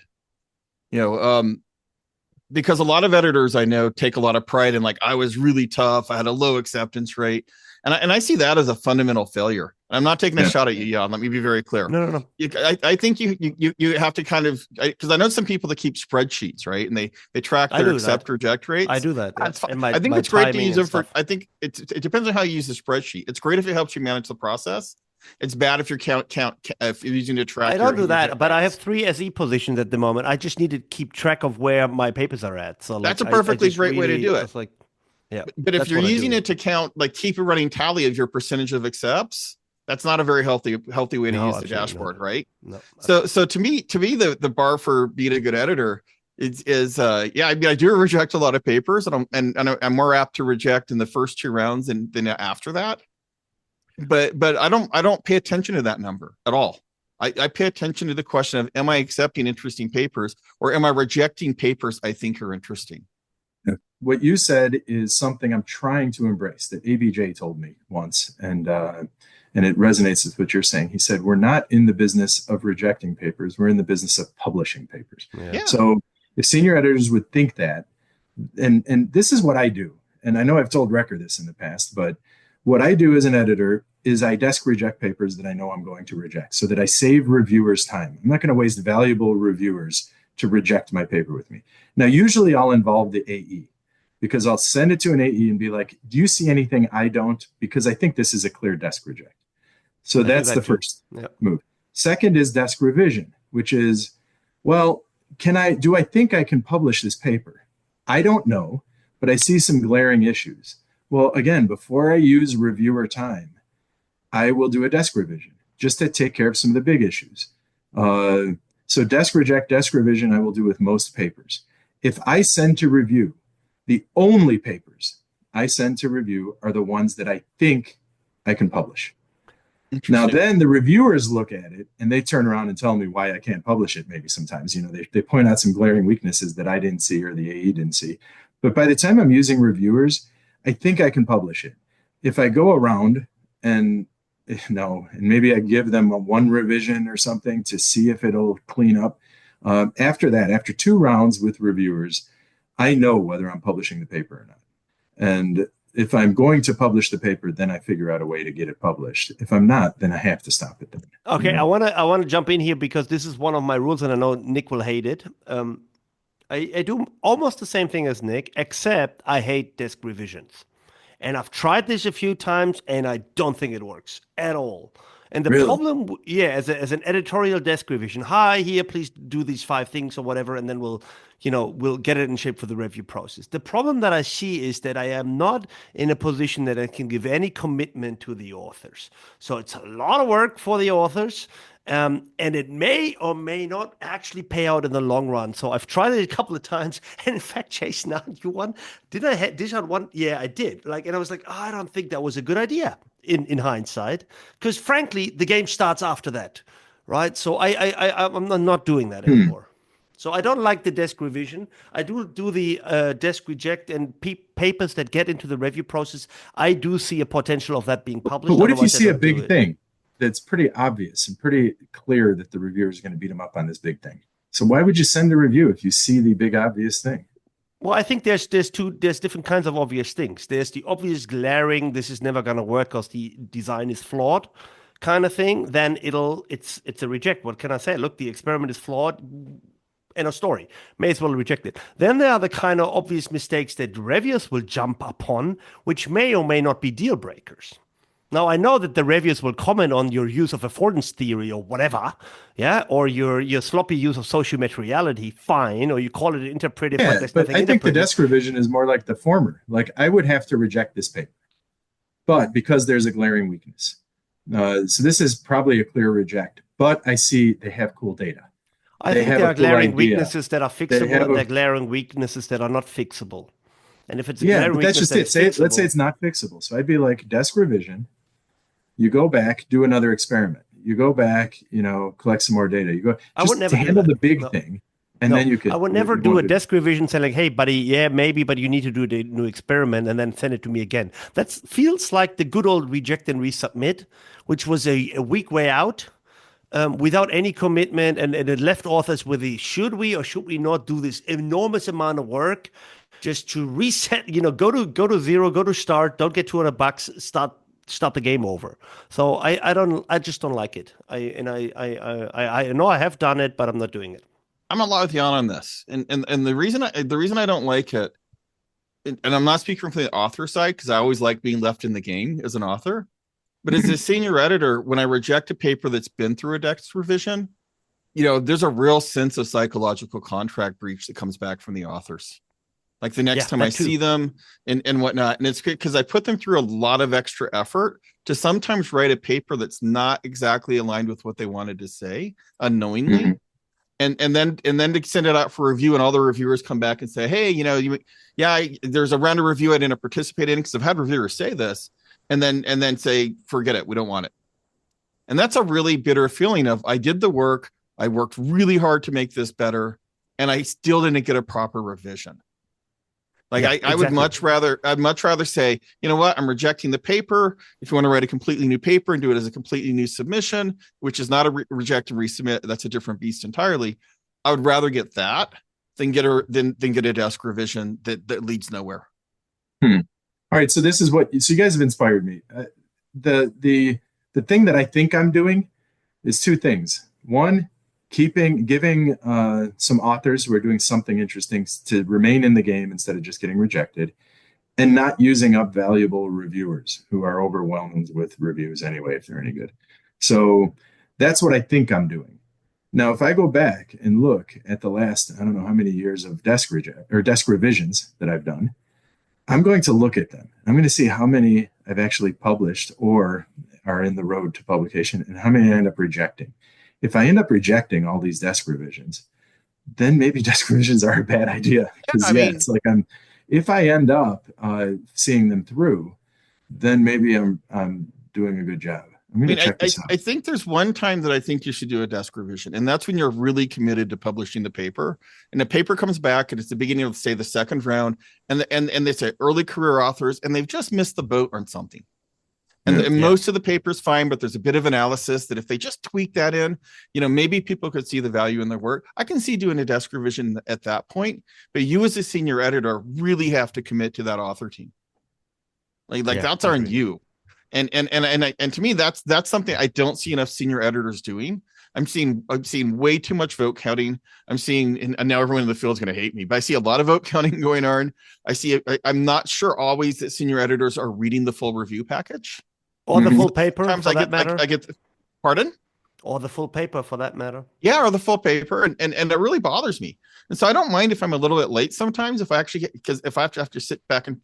Because a lot of editors I know take a lot of pride in, like, I was really tough, I had a low acceptance rate. And I see that as a fundamental failure. I'm not taking a shot at you, Jan. Let me be very clear. No. I think you have to kind of, because I know some people that keep spreadsheets, right? And they track their accept reject rates. I do that. That's fine. I think it's great to use it for, I think it depends on how you use the spreadsheet. It's great if it helps you manage the process. It's bad if you're if you're using to track. I don't do that, but I have 3 SE positions at the moment. I just need to keep track of where my papers are at. So that's a perfectly great way to do it. Yeah, but if you're using it to count, like keep a running tally of your percentage of accepts, that's not a very healthy way to use the dashboard, right? No. So to me, the bar for being a good editor is I do reject a lot of papers, and I'm more apt to reject in the first 2 rounds than after that. But I don't pay attention to that number at all. I pay attention to the question of, am I accepting interesting papers, or am I rejecting papers I think are interesting? What you said is something I'm trying to embrace, that ABJ told me once, and it resonates with what you're saying. He said, we're not in the business of rejecting papers, we're in the business of publishing papers. Yeah. So if senior editors would think that, and this is what I do, and I know I've told Recker this in the past, but what I do as an editor is I desk reject papers that I know I'm going to reject, so that I save reviewers time. I'm not going to waste valuable reviewers to reject my paper with me. Now, usually I'll involve the AE, because I'll send it to an AE and be like, do you see anything I don't? Because I think this is a clear desk reject. So that's the first move. Second is desk revision, which is, well, do I think I can publish this paper? I don't know, but I see some glaring issues. Well, again, before I use reviewer time, I will do a desk revision just to take care of some of the big issues. So desk reject, desk revision, I will do with most papers. If I send to review, the only papers I send to review are the ones that I think I can publish. Now, then the reviewers look at it and they turn around and tell me why I can't publish it. Maybe sometimes, they point out some glaring weaknesses that I didn't see or the AE didn't see. But by the time I'm using reviewers, I think I can publish it. If I go around and maybe I give them one revision or something to see if it'll clean up. After that, after 2 rounds with reviewers, I know whether I'm publishing the paper or not. And if I'm going to publish the paper, then I figure out a way to get it published. If I'm not, then I have to stop it. Then, okay, you know? I wanna jump in here because this is one of my rules, and I know Nick will hate it. I do almost the same thing as Nick, except I hate desk revisions. And I've tried this a few times, and I don't think it works at all. And the problem, as an editorial desk revision, hi, here, please do these 5 things or whatever, and then we'll get it in shape for the review process. The problem that I see is that I am not in a position that I can give any commitment to the authors. So it's a lot of work for the authors. And it may or may not actually pay out in the long run. So I've tried it a couple of times. And in fact, Jason, now you won. Did I dish out one? Yeah, I did. And I was like, oh, I don't think that was a good idea in hindsight. Because frankly, the game starts after that, right? So I'm not doing that anymore. So I don't like the desk revision. I do the desk reject and papers that get into the review process. I do see a potential of that being published. But what if you see a big thing that's pretty obvious and pretty clear that the reviewer is going to beat them up on this big thing? So why would you send a review if you see the big obvious thing? Well, I think there's different kinds of obvious things. There's the obvious glaring, this is never going to work because the design is flawed kind of thing. Then it's a reject. What can I say? Look, the experiment is flawed. End of story. May as well reject it. Then there are the kind of obvious mistakes that reviewers will jump upon, which may or may not be deal breakers. Now, I know that the reviewers will comment on your use of affordance theory or whatever, yeah, or your sloppy use of social materiality, fine, or you call it interpretive. Yeah, but I think the desk revision is more like the former. Like, I would have to reject this paper, but because there's a glaring weakness. So this is probably a clear reject, but I see they have cool data. I think there are glaring weaknesses that are fixable and there are glaring weaknesses that are not fixable. And if it's a glaring but that's just it. Let's say it's not fixable. So I'd be like, desk revision. You go back, do another experiment. You go back, collect some more data. You go just handle the big thing, and then you could. I would never do a desk revision saying like, "Hey, buddy, yeah, maybe, but you need to do the new experiment and then send it to me again." That feels like the good old reject and resubmit, which was a weak way out. Without any commitment, and it left authors with the should we or should we not do this enormous amount of work just to reset, go to zero, go to start, don't get $200, start the game over. So I just don't like it. I know I have done it, but I'm not doing it. I'm a lot with Jan on this, and the reason I don't like it, and I'm not speaking from the author side because I always like being left in the game as an author. But as a senior editor, when I reject a paper that's been through a desk revision, there's a real sense of psychological contract breach that comes back from the authors. Like the next time I see them and whatnot. And it's good because I put them through a lot of extra effort to sometimes write a paper that's not exactly aligned with what they wanted to say unknowingly. And then to send it out for review, and all the reviewers come back and say, hey, there's a round of review I didn't participate in because I've had reviewers say this. And then say, forget it, we don't want it. And that's a really bitter feeling of I did the work, I worked really hard to make this better, and I still didn't get a proper revision. I would much rather say, you know what, I'm rejecting the paper. If you want to write a completely new paper and do it as a completely new submission, which is not a reject and resubmit, that's a different beast entirely. I would rather get that than get a desk revision that leads nowhere. All right, so this is so you guys have inspired me. The thing that I think I'm doing is 2 things. One, giving some authors who are doing something interesting to remain in the game instead of just getting rejected, and not using up valuable reviewers who are overwhelmed with reviews anyway, if they're any good. So that's what I think I'm doing. Now, if I go back and look at the last, I don't know how many years of desk revisions that I've done, I'm going to look at them. I'm going to see how many I've actually published or are in the road to publication and how many I end up rejecting. If I end up rejecting all these desk revisions, then maybe desk revisions are a bad idea. Because it's like if I end up seeing them through, then maybe I'm doing a good job. I'm going to check this out. I think there's one time that I think you should do a desk revision, and that's when you're really committed to publishing the paper. And the paper comes back, and it's the beginning of, say, the second round, and they say early career authors, and they've just missed the boat on something. And most of the paper's fine, but there's a bit of analysis that if they just tweak that in, maybe people could see the value in their work. I can see doing a desk revision at that point, but you as a senior editor really have to commit to that author team. Like that's on you. And to me, that's something I don't see enough senior editors doing. I'm seeing way too much vote counting. I'm seeing, and now everyone in the field is going to hate me, but I see a lot of vote counting going on. I'm not sure always that senior editors are reading the full review package or the full paper. Sometimes I get, pardon? Or the full paper for that matter. Yeah, or the full paper, and it really bothers me. And so I don't mind if I'm a little bit late sometimes if I actually get, because if I have to sit back and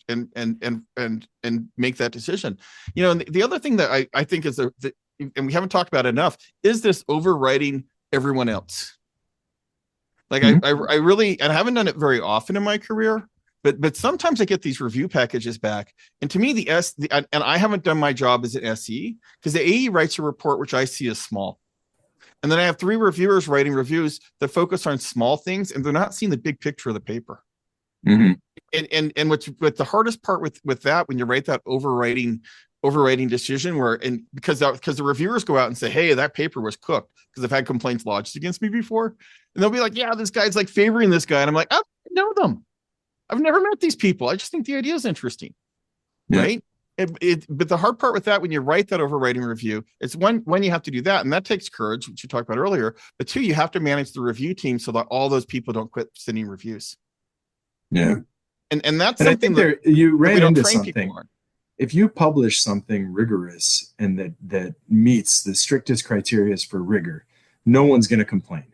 make that decision. You know, and the other thing that I think is and we haven't talked about it enough, is this overwriting everyone else. Like I really, and I haven't done it very often in my career, but sometimes I get these review packages back, and to me and I haven't done my job as an SE, because the AE writes a report which I see as small. And then I have 3 reviewers writing reviews that focus on small things, and they're not seeing the big picture of the paper. And what's the hardest part with that, when you write that overwriting decision, because the reviewers go out and say, hey, that paper was cooked, because I've had complaints lodged against me before, and they'll be like, yeah, this guy's like favoring this guy, and I'm like, I don't know them. I've never met these people. I just think the idea is interesting, right? But the hard part with that, when you write that overwriting review, it's when you have to do that, and that takes courage, which you talked about earlier. But 2, you have to manage the review team so that all those people don't quit sending reviews. Yeah, and that's and something that you ran into something. On. If you publish something rigorous and that meets the strictest criteria for rigor, no one's going to complain.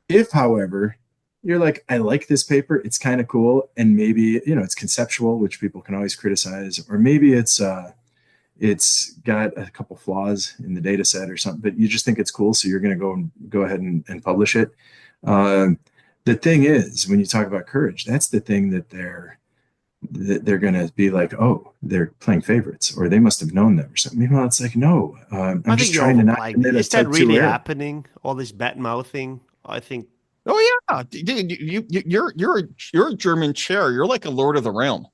If, however, you're like, I like this paper, it's kind of cool, and maybe, you know, it's conceptual, which people can always criticize, or maybe it's got a couple flaws in the data set or something, but you just think it's cool, so you're going to go ahead and publish it. The thing is, when you talk about courage, that's the thing that they're going to be like, oh, they're playing favorites, or they must have known them or something. Meanwhile, it's like, no, I'm just trying to not commit. Is that really happening? All this bad mouthing, I think. Oh yeah, dude, you're a German chair. You're like a lord of the realm,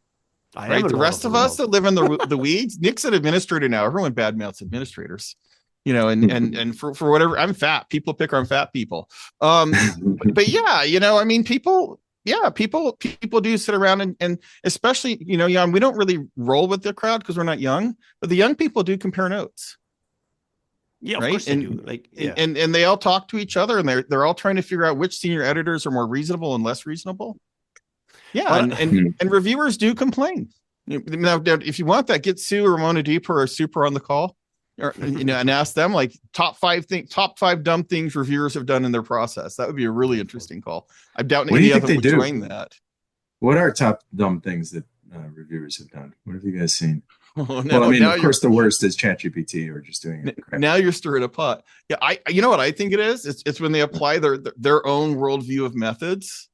right? The rest of us that live in the weeds. Nick's an administrator now. Everyone badmouths administrators, you know, and for whatever. I'm fat. People pick on fat people. But yeah, you know, I mean, people do sit around and especially, you know, young. We don't really roll with the crowd because we're not young, but the young people do compare notes. Yeah, right. Of course they do. Like, yeah. and they all talk to each other, and they're all trying to figure out which senior editors are more reasonable and less reasonable. Yeah, and reviewers do complain. Now, if you want that, get Sue or Ramona Deeper or Super on the call, or you know, and ask them like top 5 dumb things reviewers have done in their process. That would be a really interesting call. I doubt any of them would join that. What are top dumb things that reviewers have done? What have you guys seen? Oh, well, I mean, of course, the worst is ChatGPT or just doing it. Now you're stirring a pot. Yeah, you know what I think it is? It's when they apply their own worldview of methods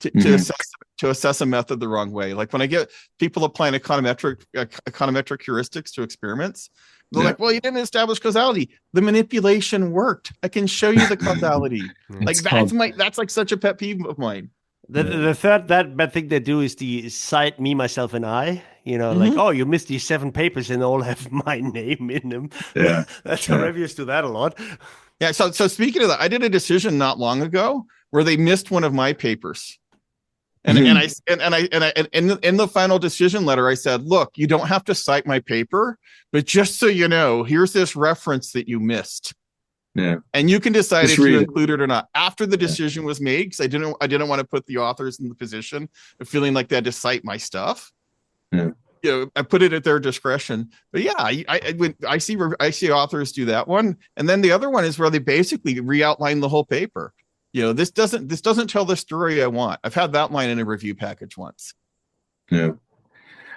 to assess a method the wrong way. Like when I get people applying econometric heuristics to experiments, they're like, well, you didn't establish causality. The manipulation worked. I can show you the causality. Like that's like such a pet peeve of mine. The third bad thing they do is the cite me, myself, and I. You know, like, oh, you missed these 7 papers and they all have my name in them. Yeah, that's how reviewers do that a lot. Yeah. So speaking of that, I did a decision not long ago where they missed one of my papers, and in the final decision letter, I said, look, you don't have to cite my paper, but just so you know, here's this reference that you missed. Yeah, and you can decide if you include it or not after the decision was made, because I didn't want to put the authors in the position of feeling like they had to cite my stuff. Yeah. You know, I put it at their discretion. But yeah, I see authors do that one, and then the other one is where they basically re-outline the whole paper. You know, this doesn't tell the story I want. I've had that line in a review package once. Yeah.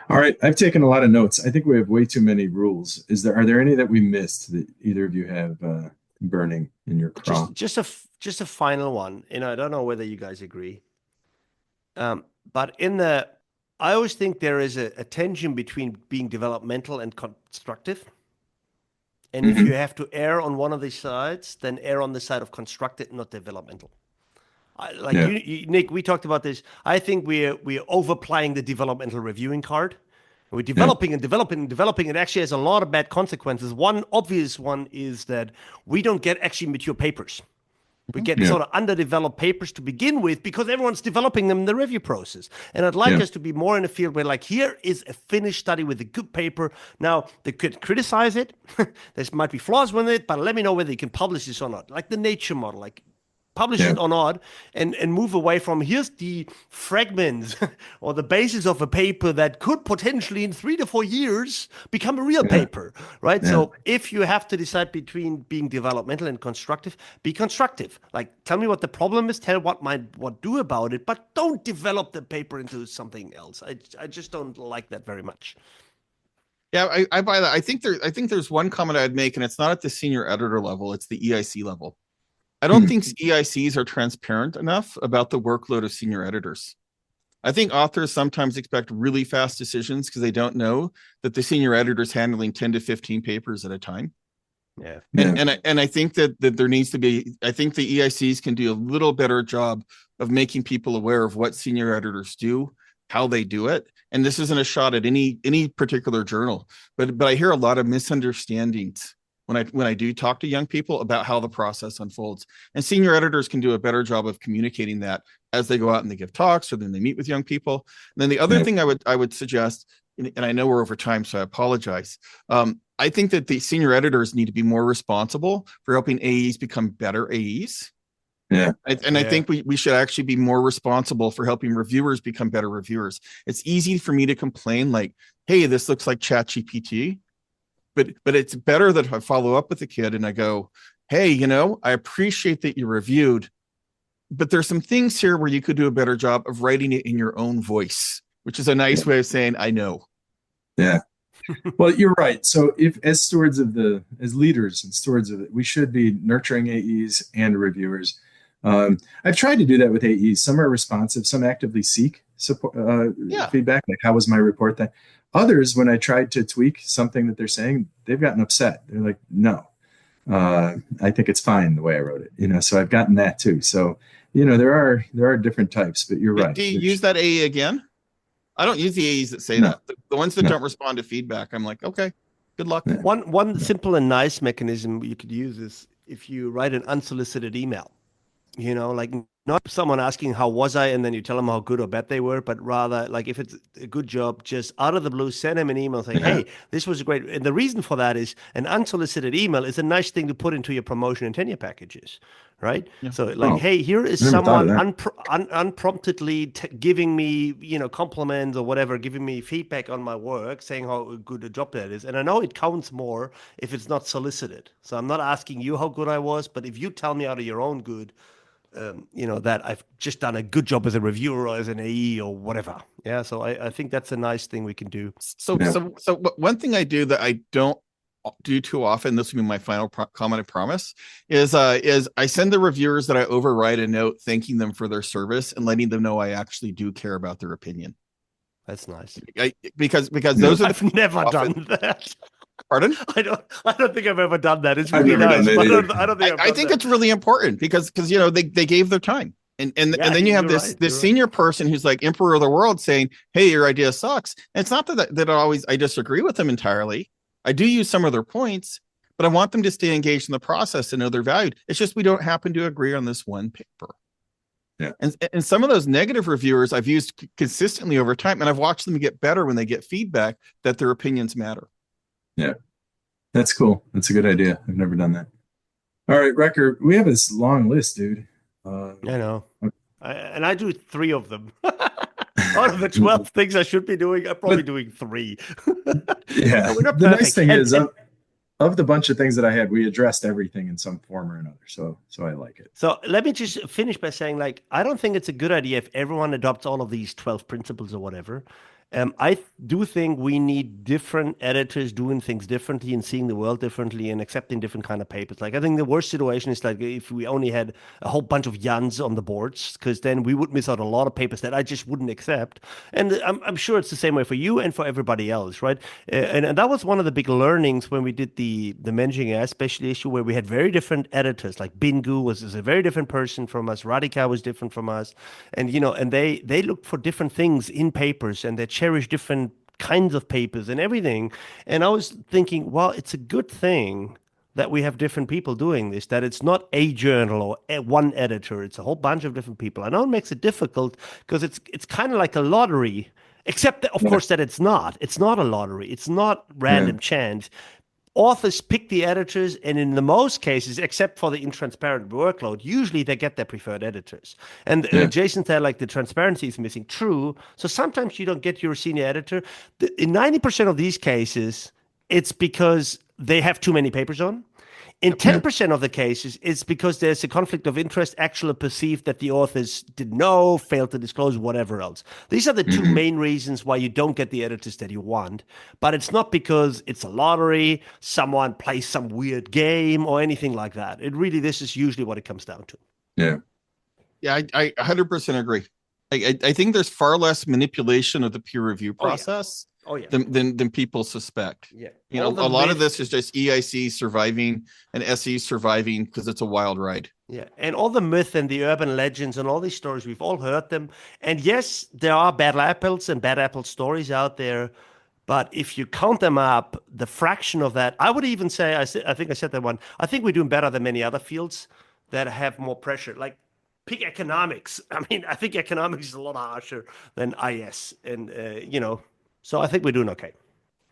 All right, I've taken a lot of notes. I think we have way too many rules. Are there any that we missed that either of you have burning in your crawl? Just a final one. You know, I don't know whether you guys agree. But I always think there is a tension between being developmental and constructive. And if you have to err on one of these sides, then err on the side of constructive, not developmental. Nick, we talked about this. I think we're overplaying the developmental reviewing card. We're developing and developing and developing. It actually has a lot of bad consequences. One obvious one is that we don't get actually mature papers. We get Yeah. sort of underdeveloped papers to begin with because everyone's developing them in the review process. And I'd like us to be more in a field where, like, here is a finished study with a good paper. Now, they could criticize it. There might be flaws with it, but let me know whether you can publish this or not. Like the nature model, like publish it or not, and move away from here's the fragments or the basis of a paper that could potentially in 3 to 4 years become a real paper, right? Yeah. So if you have to decide between being developmental and constructive, be constructive. Like, tell me what the problem is, tell what do about it, but don't develop the paper into something else. I just don't like that very much. Yeah, I buy that. I think there's one comment I'd make, and it's not at the senior editor level, it's the EIC level. I don't think EICs are transparent enough about the workload of senior editors. I think authors sometimes expect really fast decisions because they don't know that the senior editor is handling 10 to 15 papers at a time. Yeah. And I think that there needs to be, I think the EICs can do a little better job of making people aware of what senior editors do, how they do it. And this isn't a shot at any particular journal, but I hear a lot of misunderstandings when I do talk to young people about how the process unfolds. And senior editors can do a better job of communicating that as they go out and they give talks or then they meet with young people. And then the other thing I would suggest, and I know we're over time, so I apologize. I think that the senior editors need to be more responsible for helping AEs become better AEs. Yeah. I think we should actually be more responsible for helping reviewers become better reviewers. It's easy for me to complain like, hey, this looks like ChatGPT. But it's better that I follow up with the kid and I go, hey, I appreciate that you reviewed, but there's some things here where you could do a better job of writing it in your own voice, which is a nice way of saying, I know. Yeah. Well, you're right. So as leaders and stewards of it, we should be nurturing AEs and reviewers. I've tried to do that with AEs. Some are responsive, some actively seek support, feedback, like how was my report then? Others, when I tried to tweak something that they're saying, they've gotten upset. They're like, no, I think it's fine the way I wrote it. So I've gotten that too. So, there are different types, but you're right. Do you use that AE again? I don't use the AEs that say that. The ones that don't respond to feedback, I'm like, okay, good luck. Yeah. One simple and nice mechanism you could use is if you write an unsolicited email, like not someone asking how was I, and then you tell them how good or bad they were, but rather like if it's a good job, just out of the blue, send them an email saying, hey, this was great. And the reason for that is an unsolicited email is a nice thing to put into your promotion and tenure packages, right? Yeah. So like, hey, here is someone unpromptedly giving me, compliments or whatever, giving me feedback on my work, saying how good a job that is. And I know it counts more if it's not solicited. So I'm not asking you how good I was, but if you tell me out of your own good, that I've just done a good job as a reviewer or as an AE or whatever. Yeah. So I think that's a nice thing we can do. So one thing I do that I don't do too often, this will be my final comment, I promise, is I send the reviewers that I overwrite a note thanking them for their service and letting them know I actually do care about their opinion. That's nice. Because those are I've never done that. Pardon? I don't think I've ever done that. It's really nice. I think it's really important because they gave their time. And then you have this senior person who's like emperor of the world saying, hey, your idea sucks. And it's not that I disagree with them entirely. I do use some of their points, but I want them to stay engaged in the process and know they're valued. It's just we don't happen to agree on this one paper. Yeah. And some of those negative reviewers I've used consistently over time, and I've watched them get better when they get feedback that their opinions matter. Yeah, that's cool. That's a good idea. I've never done that. All right, Recker, we have this long list, dude. I know. And I do 3 of them. Out of the 12 things I should be doing, I'm probably doing 3. Yeah. The nice thing is, of the bunch of things that I had, we addressed everything in some form or another. So I like it. So let me just finish by saying, like, I don't think it's a good idea if everyone adopts all of these 12 principles or whatever. I do think we need different editors doing things differently and seeing the world differently and accepting different kind of papers. Like, I think the worst situation is like if we only had a whole bunch of Jans on the boards, because then we would miss out a lot of papers that I just wouldn't accept. And I'm sure it's the same way for you and for everybody else, right? And that was one of the big learnings when we did the managing AI special issue, where we had very different editors. Like Bingu was a very different person from us. Radhika was different from us. And, and they looked for different things in papers, and they cherish different kinds of papers and everything. And I was thinking, well, it's a good thing that we have different people doing this, that it's not a journal or one editor, it's a whole bunch of different people. I know it makes it difficult because it's kind of like a lottery, except that, of course, that it's not. It's not a lottery. It's not random chance. Authors pick the editors, and in the most cases, except for the intransparent workload, usually they get their preferred editors. And Jason said, like, the transparency is missing. True. So sometimes you don't get your senior editor. In 90% of these cases, it's because they have too many papers on. In 10% of the cases, it's because there's a conflict of interest, actually perceived that the authors didn't know, failed to disclose, whatever else. These are the two main reasons why you don't get the editors that you want. But it's not because it's a lottery, someone plays some weird game, or anything like that. This is usually what it comes down to. Yeah. Yeah, I 100% agree. I think there's far less manipulation of the peer review process. Than people suspect. Yeah. You know, a lot of this is just EIC surviving and SE surviving because it's a wild ride. Yeah. And all the myth and the urban legends and all these stories, we've all heard them. And yes, there are bad apples and bad apple stories out there. But if you count them up, the fraction of that, I would even say, I think I said that one, I think we're doing better than many other fields that have more pressure. Like, pick economics. I mean, I think economics is a lot harsher than IS. And, so I think we're doing okay.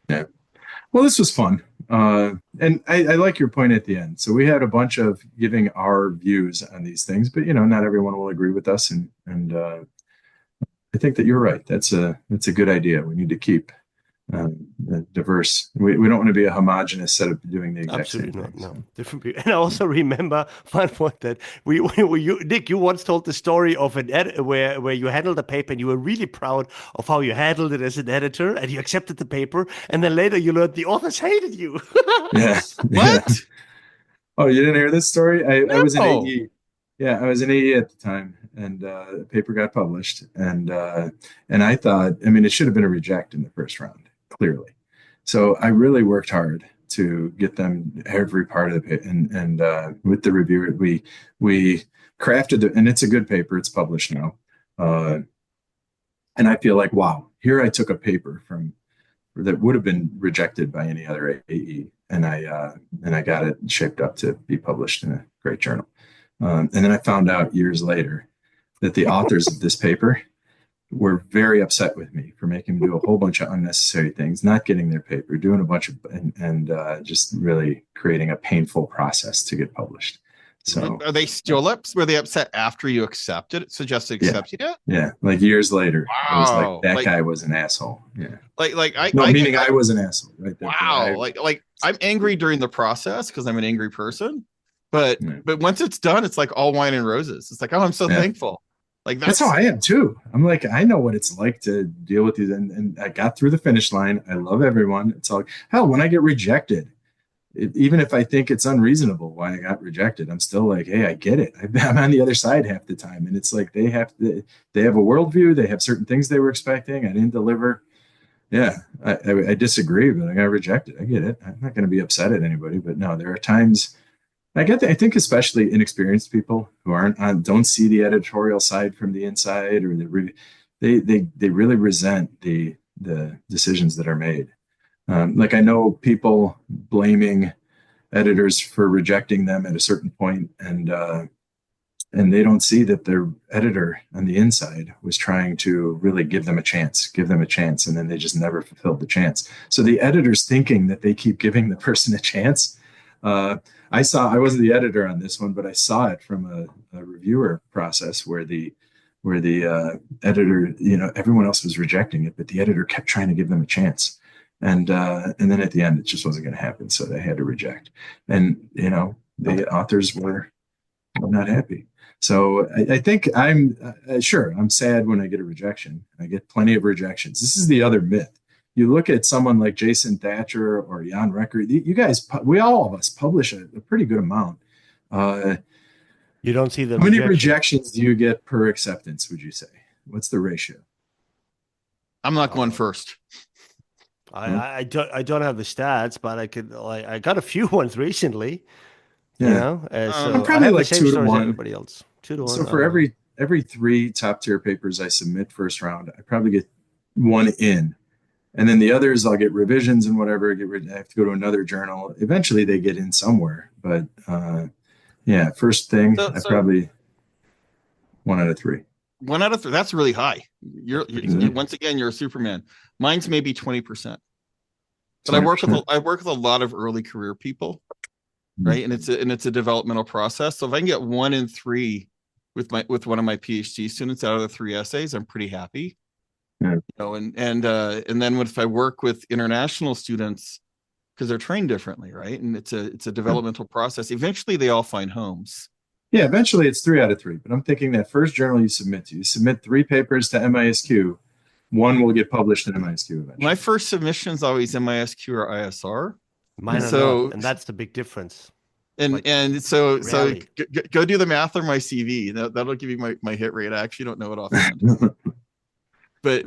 Yeah. Well, this was fun. And I like your point at the end. So we had a bunch of giving our views on these things, but, not everyone will agree with us. And I think that you're right. That's a good idea. We need to keep diverse. We don't want to be a homogenous set of doing the exact same thing. No, different people. And I also remember one point that Nick, you once told the story of an where you handled a paper and you were really proud of how you handled it as an editor, and you accepted the paper, and then later you learned the authors hated you. Yeah. What? Yeah. Oh, you didn't hear this story? I was an AE. Yeah, I was an AE at the time, and the paper got published, and I thought, it should have been a reject in the first round. Clearly. So I really worked hard to get them every part of it. And with the reviewer, we crafted it, and it's a good paper. It's published now. And I feel like, wow, here I took a paper that would have been rejected by any other AE. And I got it shaped up to be published in a great journal. And then I found out years later that the authors of this paper were very upset with me for making them do a whole bunch of unnecessary things, not getting their paper, doing a bunch of, and just really creating a painful process to get published. So are they still were they upset after you accepted it, suggested accepting it? Yeah. Like years later, wow. It was like that guy was an asshole. Yeah. Meaning I was an asshole, right there. Wow. Like I'm angry during the process because I'm an angry person, but once it's done, it's like all wine and roses. It's like, oh, I'm so thankful. Like that's how I am too. I'm like, I know what it's like to deal with these, and I got through the finish line. I love everyone. It's all hell. When I get rejected, even if I think it's unreasonable why I got rejected, I'm still like, hey, I get it. I'm on the other side half the time, and it's like they have a worldview. They have certain things they were expecting. I didn't deliver. Yeah, I disagree, but I got rejected. I get it. I'm not going to be upset at anybody, but no, there are times. I think especially inexperienced people who don't see the editorial side from the inside, or they really resent the decisions that are made. Like I know people blaming editors for rejecting them at a certain point, and they don't see that their editor on the inside was trying to really give them a chance, and then they just never fulfilled the chance. So the editor's thinking that they keep giving the person a chance. I wasn't the editor on this one, but I saw it from a reviewer process where the editor, everyone else was rejecting it, but the editor kept trying to give them a chance. And then at the end, it just wasn't going to happen. So they had to reject. And, the authors were not happy. So I think I'm sad when I get a rejection. I get plenty of rejections. This is the other myth. You look at someone like Jason Thatcher or Jan Recker, you guys, all of us publish a pretty good amount. You don't see the How many rejections do you get per acceptance, would you say? What's the ratio? I'm not going first. I don't have the stats, but I got a few ones recently. Yeah. So I'm probably like 2 to 1. Everybody else 2 to 1. So for every 3 top tier papers I submit first round, I probably get 1 in. And then the others, I'll get revisions and whatever. I have to go to another journal. Eventually, they get in somewhere. But yeah, first thing, I probably 1 out of 3. 1 out of 3. That's really high. You're once again, you're a Superman. Mine's maybe 20%. But 20%. I work with a lot of early career people, right? And it's a developmental process. So if I can get 1 in 3 with one of my PhD students out of the 3 essays, I'm pretty happy. Yeah. You know, and then if I work with international students, because they're trained differently, right? And it's a developmental process. Eventually, they all find homes. Yeah, eventually it's 3 out of 3. But I'm thinking that first journal you submit 3 papers to MISQ. 1 will get published in MISQ eventually. My first submission's always MISQ or ISR. Mine are not, and that's the big difference. And so go do the math on my CV. That'll give you my hit rate. I actually don't know it offhand. but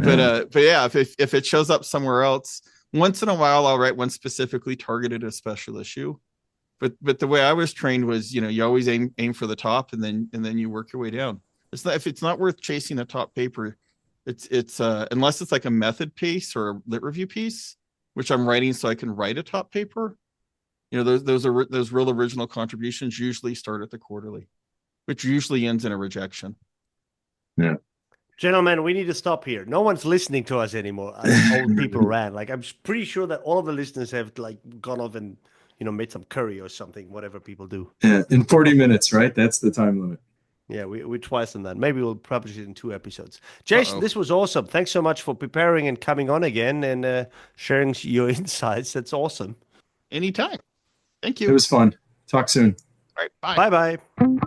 yeah, if it shows up somewhere else, once in a while I'll write one specifically targeted a special issue. But the way I was trained was, you always aim for the top and then you work your way down. If it's not worth chasing the top paper, it's unless it's like a method piece or a lit review piece, which I'm writing so I can write a top paper. Those real original contributions usually start at the quarterly, which usually ends in a rejection. Yeah. Gentlemen, we need to stop here. No one's listening to us anymore. Old people ran. Like, I'm pretty sure that all of the listeners have gone off and made some curry or something, whatever people do. Yeah, in 40 minutes, right? That's the time limit. Yeah, we're twice on that. Maybe we'll publish it in 2 episodes. Jason, This was awesome. Thanks so much for preparing and coming on again and sharing your insights. That's awesome. Anytime. Thank you. It was fun. Talk soon. All right. Bye. Bye-bye.